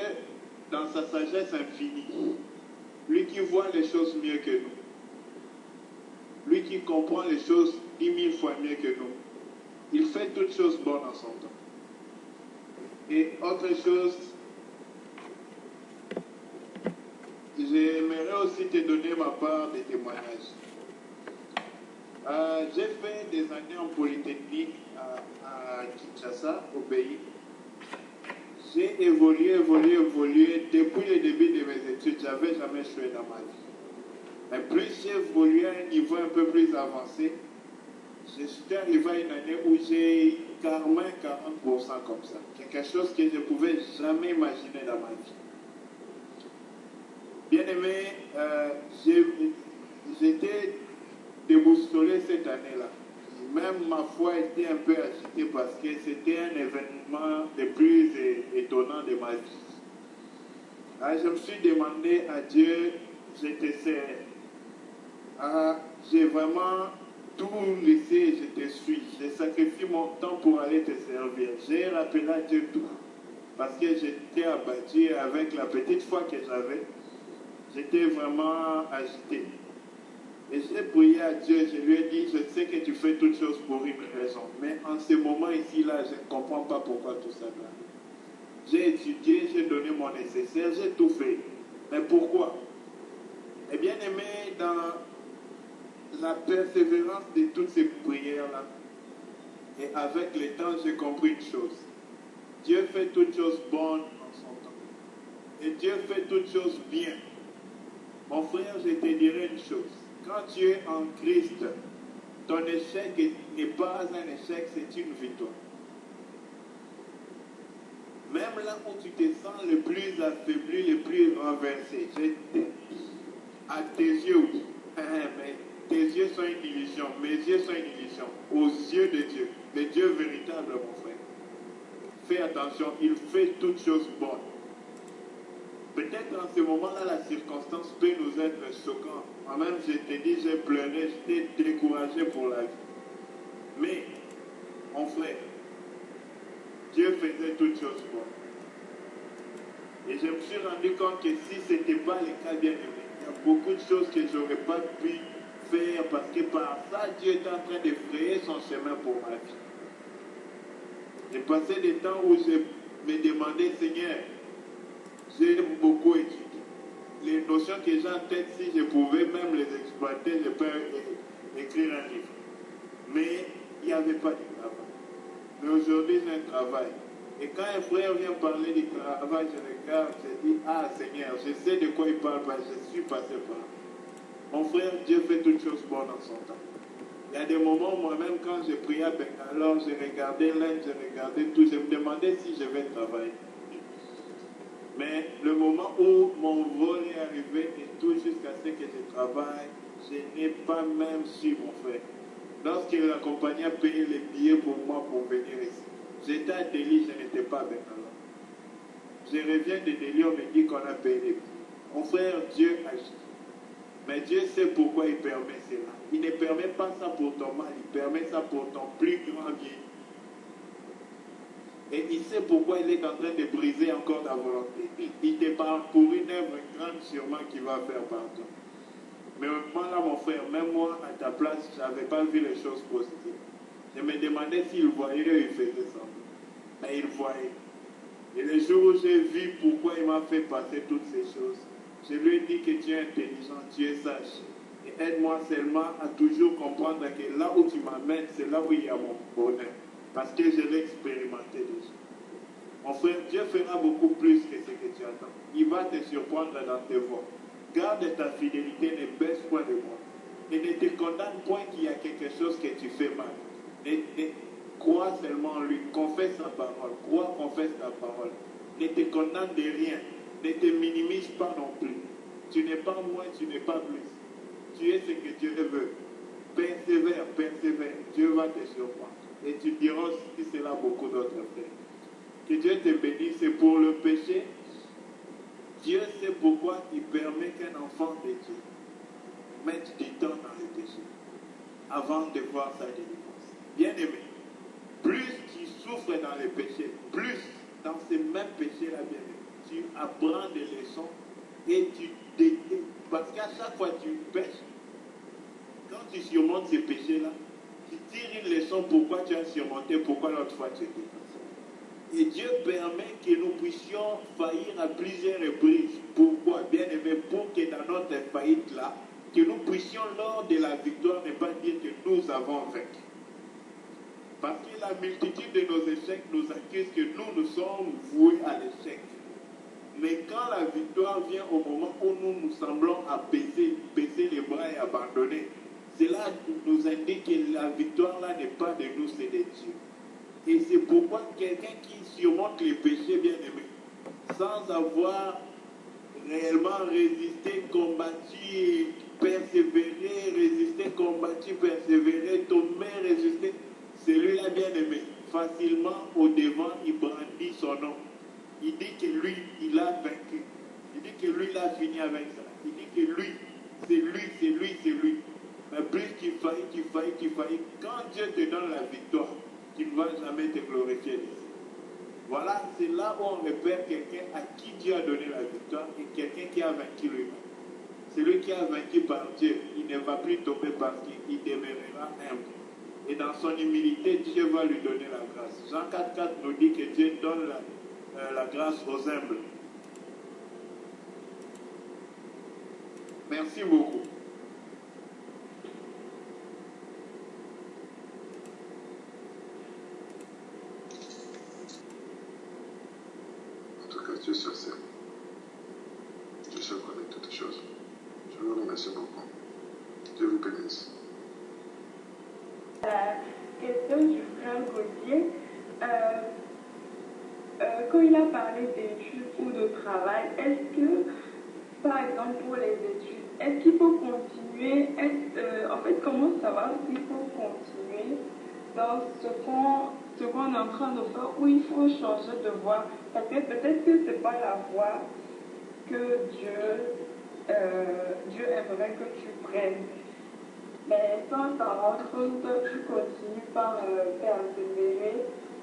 dans sa sagesse infinie, lui qui voit les choses mieux que nous, lui qui comprend les choses 10 000 fois mieux que nous, il fait toutes choses bonnes en son temps. Et autre chose, j'aimerais aussi te donner ma part de témoignage. J'ai fait des années en Polytechnique à Kinshasa, au pays. J'ai évolué. Depuis le début de mes études, je n'avais jamais échoué dans ma vie. Mais plus j'ai évolué à un niveau un peu plus avancé, je suis arrivé à une année où j'ai 40% comme ça. Quelque chose que je ne pouvais jamais imaginer dans ma vie. Bien aimé, j'étais déboussolé cette année-là. Même ma foi était un peu agitée parce que c'était un événement le plus étonnant de ma vie. Alors, je me suis demandé à Dieu, je te sers. J'ai vraiment tout laissé et je te suis. J'ai sacrifié mon temps pour aller te servir. J'ai rappelé à Dieu tout. Parce que j'étais abattu avec la petite foi que j'avais. J'étais vraiment agité. Et j'ai prié à Dieu, je lui ai dit, je sais que tu fais toutes choses pour une raison. Mais en ce moment ici, là, je ne comprends pas pourquoi tout ça là. J'ai étudié, j'ai donné mon nécessaire, j'ai tout fait. Mais pourquoi? Et bien aimé, dans la persévérance de toutes ces prières-là, et avec le temps, j'ai compris une chose. Dieu fait toutes choses bonnes en son temps. Et Dieu fait toutes choses bien. Mon frère, je te dirai une chose. Quand tu es en Christ, ton échec n'est pas un échec, c'est une victoire. Même là où tu te sens le plus affaibli, le plus renversé, je te dis, à tes yeux, mais tes yeux sont une illusion, mes yeux sont une illusion. Aux yeux de Dieu, le Dieu véritable, mon frère. Fais attention, il fait toutes choses bonnes. Peut-être en ce moment-là, la circonstance peut nous être choquante. Moi-même, je te dis, j'ai pleuré, j'étais découragé pour la vie. Mais, mon frère, Dieu faisait toutes choses bonnes. Et je me suis rendu compte que si ce n'était pas le cas, bien aimé, il y a beaucoup de choses que je n'aurais pas pu faire parce que par ça, Dieu est en train de frayer son chemin pour ma vie. J'ai passé des temps où je me demandais, Seigneur, j'ai beaucoup étudié. Les notions que j'ai en tête, si je pouvais même les exploiter, je peux écrire un livre. Mais il n'y avait pas de travail. Mais aujourd'hui, j'ai un travail. Et quand un frère vient parler du travail, je regarde, je dis, ah Seigneur, je sais de quoi il parle, parce que je suis passé par là. Mon frère, Dieu fait toutes choses bonnes en son temps. Il y a des moments, moi-même, quand je priais à Bangalore, je regardais l'Inde, je regardais tout, je me demandais si je vais travailler. Mais le moment où mon vol est arrivé et tout jusqu'à ce que je travaille, je n'ai pas même su, mon frère. Lorsque la compagnie a payé les billets pour moi pour venir ici, j'étais à Delhi, je n'étais pas avec alors. Je reviens de Delhi, on me dit qu'on a payé les billets. Mon frère, Dieu agit. Mais Dieu sait pourquoi il permet cela. Il ne permet pas ça pour ton mal, il permet ça pour ton plus grand bien. Et il sait pourquoi il est en train de briser encore ta volonté. Il te parle pour une œuvre grande sûrement qu'il va faire par toi. Mais maintenant là, mon frère, même moi, à ta place, je n'avais pas vu les choses positives. Je me demandais s'il voyait ou il faisait ça. Mais il voyait. Et le jour où j'ai vu pourquoi il m'a fait passer toutes ces choses, je lui ai dit que tu es intelligent, tu es sage. Et aide-moi seulement à toujours comprendre que là où tu m'amènes, c'est là où il y a mon bonheur. Parce que je l'ai expérimenté déjà. Mon frère, Dieu fera beaucoup plus que ce que tu attends. Il va te surprendre dans tes voies. Garde ta fidélité, ne baisse point de moi. Et ne te condamne point qu'il y a quelque chose que tu fais mal. Crois seulement en lui, confesse sa parole, crois, confesse ta parole. Ne te condamne de rien, ne te minimise pas non plus. Tu n'es pas moins, tu n'es pas plus. Tu es ce que Dieu veut. Persévère, persévère, Dieu va te surprendre. Et tu diras aussi cela à beaucoup d'autres frères. Que Dieu te bénisse, c'est pour le péché. Dieu sait pourquoi il permet qu'un enfant de Dieu mette du temps dans le péché avant de voir sa délivrance. Bien aimé, plus tu souffres dans le péché, plus dans ces mêmes péchés-là, bien aimé, tu apprends des leçons et tu détestes. Parce qu'à chaque fois que tu pêches, quand tu surmontes ces péchés-là, tu tires une leçon pourquoi tu as surmonté, pourquoi l'autre fois tu étais. Et Dieu permet que nous puissions faillir à plusieurs reprises. Pourquoi? Bien aimé, pour que dans notre faillite-là, que nous puissions, lors de la victoire, ne pas dire que nous avons vaincu. Parce que la multitude de nos échecs nous accuse que nous sommes voués à l'échec. Mais quand la victoire vient au moment où nous semblons à baisser les bras et abandonner, cela nous indique que la victoire là n'est pas de nous, c'est de Dieu. Et c'est pourquoi quelqu'un qui surmonte les péchés, bien aimé, sans avoir réellement résisté, combattu, persévéré, résisté, combattu, persévéré, tombé, résisté, celui-là, bien aimé, facilement au devant, il brandit son nom. Il dit que lui, il a vaincu. Il dit que lui, il a fini avec ça. Il dit que lui, c'est lui, c'est lui, c'est lui. Mais plus tu faillis, quand Dieu te donne la victoire, tu ne vas jamais te glorifier d'ici. Voilà, c'est là où on repère quelqu'un à qui Dieu a donné la victoire et quelqu'un qui a vaincu lui-même. Celui qui a vaincu par Dieu, il ne va plus tomber parce qu'il demeurera humble. Et dans son humilité, Dieu va lui donner la grâce. Jean 4,4 nous dit que Dieu donne la grâce aux humbles. Merci beaucoup. En tout cas, Dieu seul sait. Dieu seul connaît toutes choses. Je vous remercie beaucoup. Dieu vous bénisse. La question du frère Gauthier, quand il a parlé d'études ou de travail, est-ce que, par exemple pour les études, est-ce qu'il faut continuer, en fait, comment savoir s'il faut continuer dans ce qu'on est en train de faire ou il faut changer de voie? Parce que peut-être que ce n'est pas la voie que Dieu aimerait que tu prennes. Mais sans t'en rendre compte, tu continues par persévérer,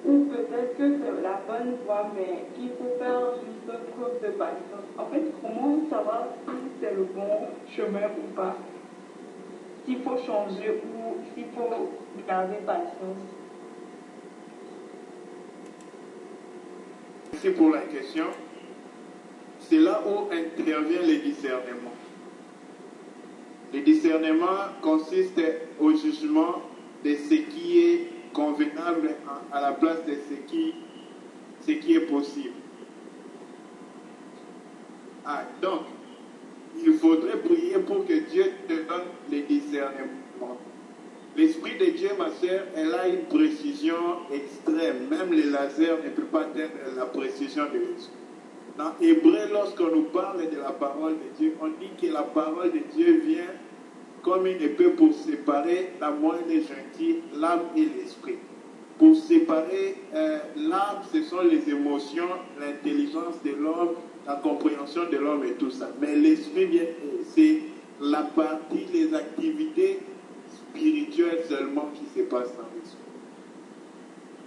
ou peut-être que c'est la bonne voie, mais qu'il faut faire juste preuve de patience. En fait, comment savoir si c'est le bon chemin ou pas? S'il faut changer ou s'il faut garder patience? Merci pour la question. C'est là où intervient le discernement. Le discernement consiste au jugement de ce qui est convenable à la place de ce qui est possible. Donc, il faudrait prier pour que Dieu te donne le discernement. L'Esprit de Dieu, ma sœur, elle a une précision extrême. Même le laser ne peut pas atteindre la précision de l'Esprit. Dans Hébreu, lorsqu'on nous parle de la parole de Dieu, on dit que la parole de Dieu vient comme une épée pour séparer la moelle gentille, l'âme et l'esprit. Pour séparer l'âme, ce sont les émotions, l'intelligence de l'homme, la compréhension de l'homme et tout ça. Mais l'esprit, c'est la partie, les activités spirituelles seulement qui se passent dans l'esprit.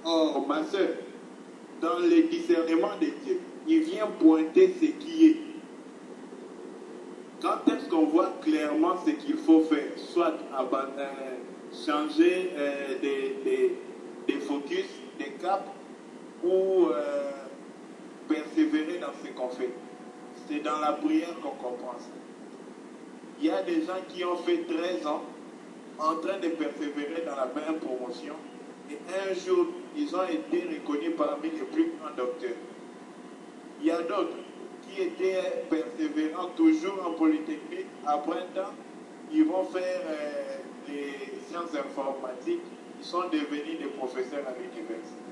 Or, ma soeur, dans le discernement de Dieu, il vient pointer ce qui est. Quand est-ce qu'on voit clairement ce qu'il faut faire, soit changer des focus, des caps, ou persévérer dans ce qu'on fait. C'est dans la prière qu'on comprend ça. Il y a des gens qui ont fait 13 ans en train de persévérer dans la même promotion et un jour, ils ont été reconnus parmi les plus grands docteurs. Il y a d'autres qui étaient persévérants toujours en polytechnique. Après un temps, ils vont faire les sciences informatiques. Ils sont devenus des professeurs à l'université.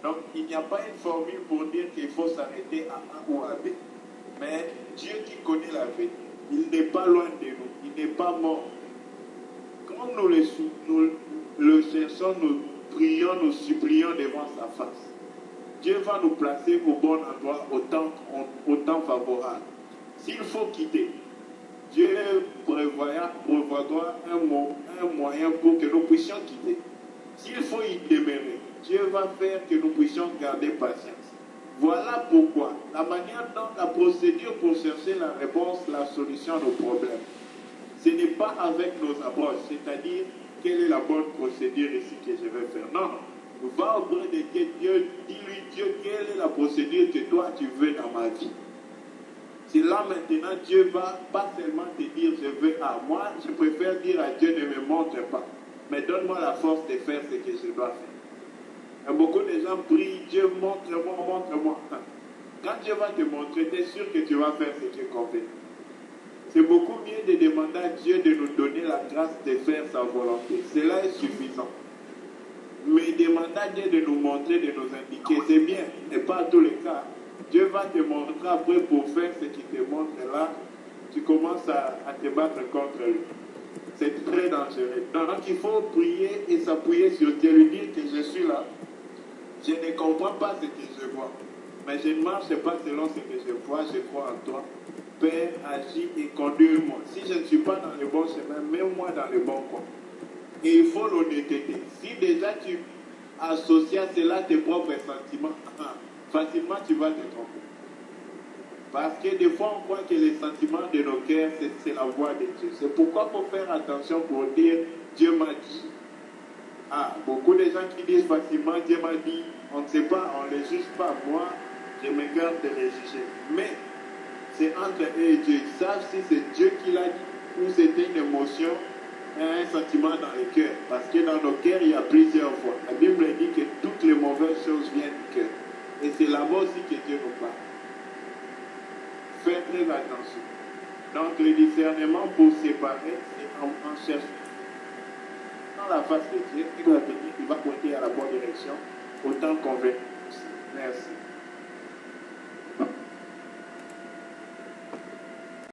Donc, il n'y a pas une formule pour dire qu'il faut s'arrêter à A ou à B. Mais Dieu qui connaît la vie, il n'est pas loin de nous. Il n'est pas mort. Quand nous le cherchons, nous prions, nous supplions devant sa face. Dieu va nous placer au bon endroit au temps favorable. S'il faut quitter, Dieu prévoira un moyen pour que nous puissions quitter. S'il faut y demeurer, Dieu va faire que nous puissions garder patience. Voilà pourquoi la manière dont la procédure pour chercher la réponse, la solution à nos problèmes, ce n'est pas avec nos approches, c'est-à-dire quelle est la bonne procédure ici que je vais faire. Non, va auprès de Dieu, dis-lui Dieu, quelle est la procédure que toi tu veux dans ma vie. C'est là maintenant Dieu va pas seulement te dire je veux à moi, je préfère dire à Dieu ne me montre pas, mais donne-moi la force de faire ce que je dois faire. Et beaucoup de gens prient, Dieu montre-moi, montre-moi. Quand Dieu va te montrer, tu es sûr que tu vas faire ce qui est convenu. C'est beaucoup mieux de demander à Dieu de nous donner la grâce de faire sa volonté. Cela est suffisant. Mais demander à Dieu de nous montrer, de nous indiquer, c'est bien, et pas tous les cas. Dieu va te montrer après pour faire ce qu'il te montre là, tu commences à te battre contre lui. C'est très dangereux. Donc il faut prier et s'appuyer sur Dieu, lui dire que je suis là. Je ne comprends pas ce que je vois, mais je ne marche pas selon ce que je vois, je crois en toi. Père, agis et conduis-moi. Si je ne suis pas dans le bon chemin, mets-moi dans le bon coin. Et il faut l'honnêteté. Si déjà tu associes à cela tes propres sentiments, facilement tu vas te tromper. Parce que des fois on croit que les sentiments de nos cœurs, c'est la voix de Dieu. C'est pourquoi il faut faire attention pour dire Dieu m'a dit. Beaucoup de gens qui disent facilement Dieu m'a dit, on ne sait pas, on ne les juge pas. Moi, je me garde de les juger. Mais c'est entre eux et Dieu. Ils savent si c'est Dieu qui l'a dit ou c'était une émotion et un sentiment dans le cœur. Parce que dans nos cœurs, il y a plusieurs fois. La Bible dit que toutes les mauvaises choses viennent du cœur. Et c'est là-bas aussi que Dieu nous parle. Faites très attention. Donc le discernement pour séparer, c'est en cherchant dans la face de Dieu, il va venir, il va pointer à la bonne direction, autant qu'on veut. Merci.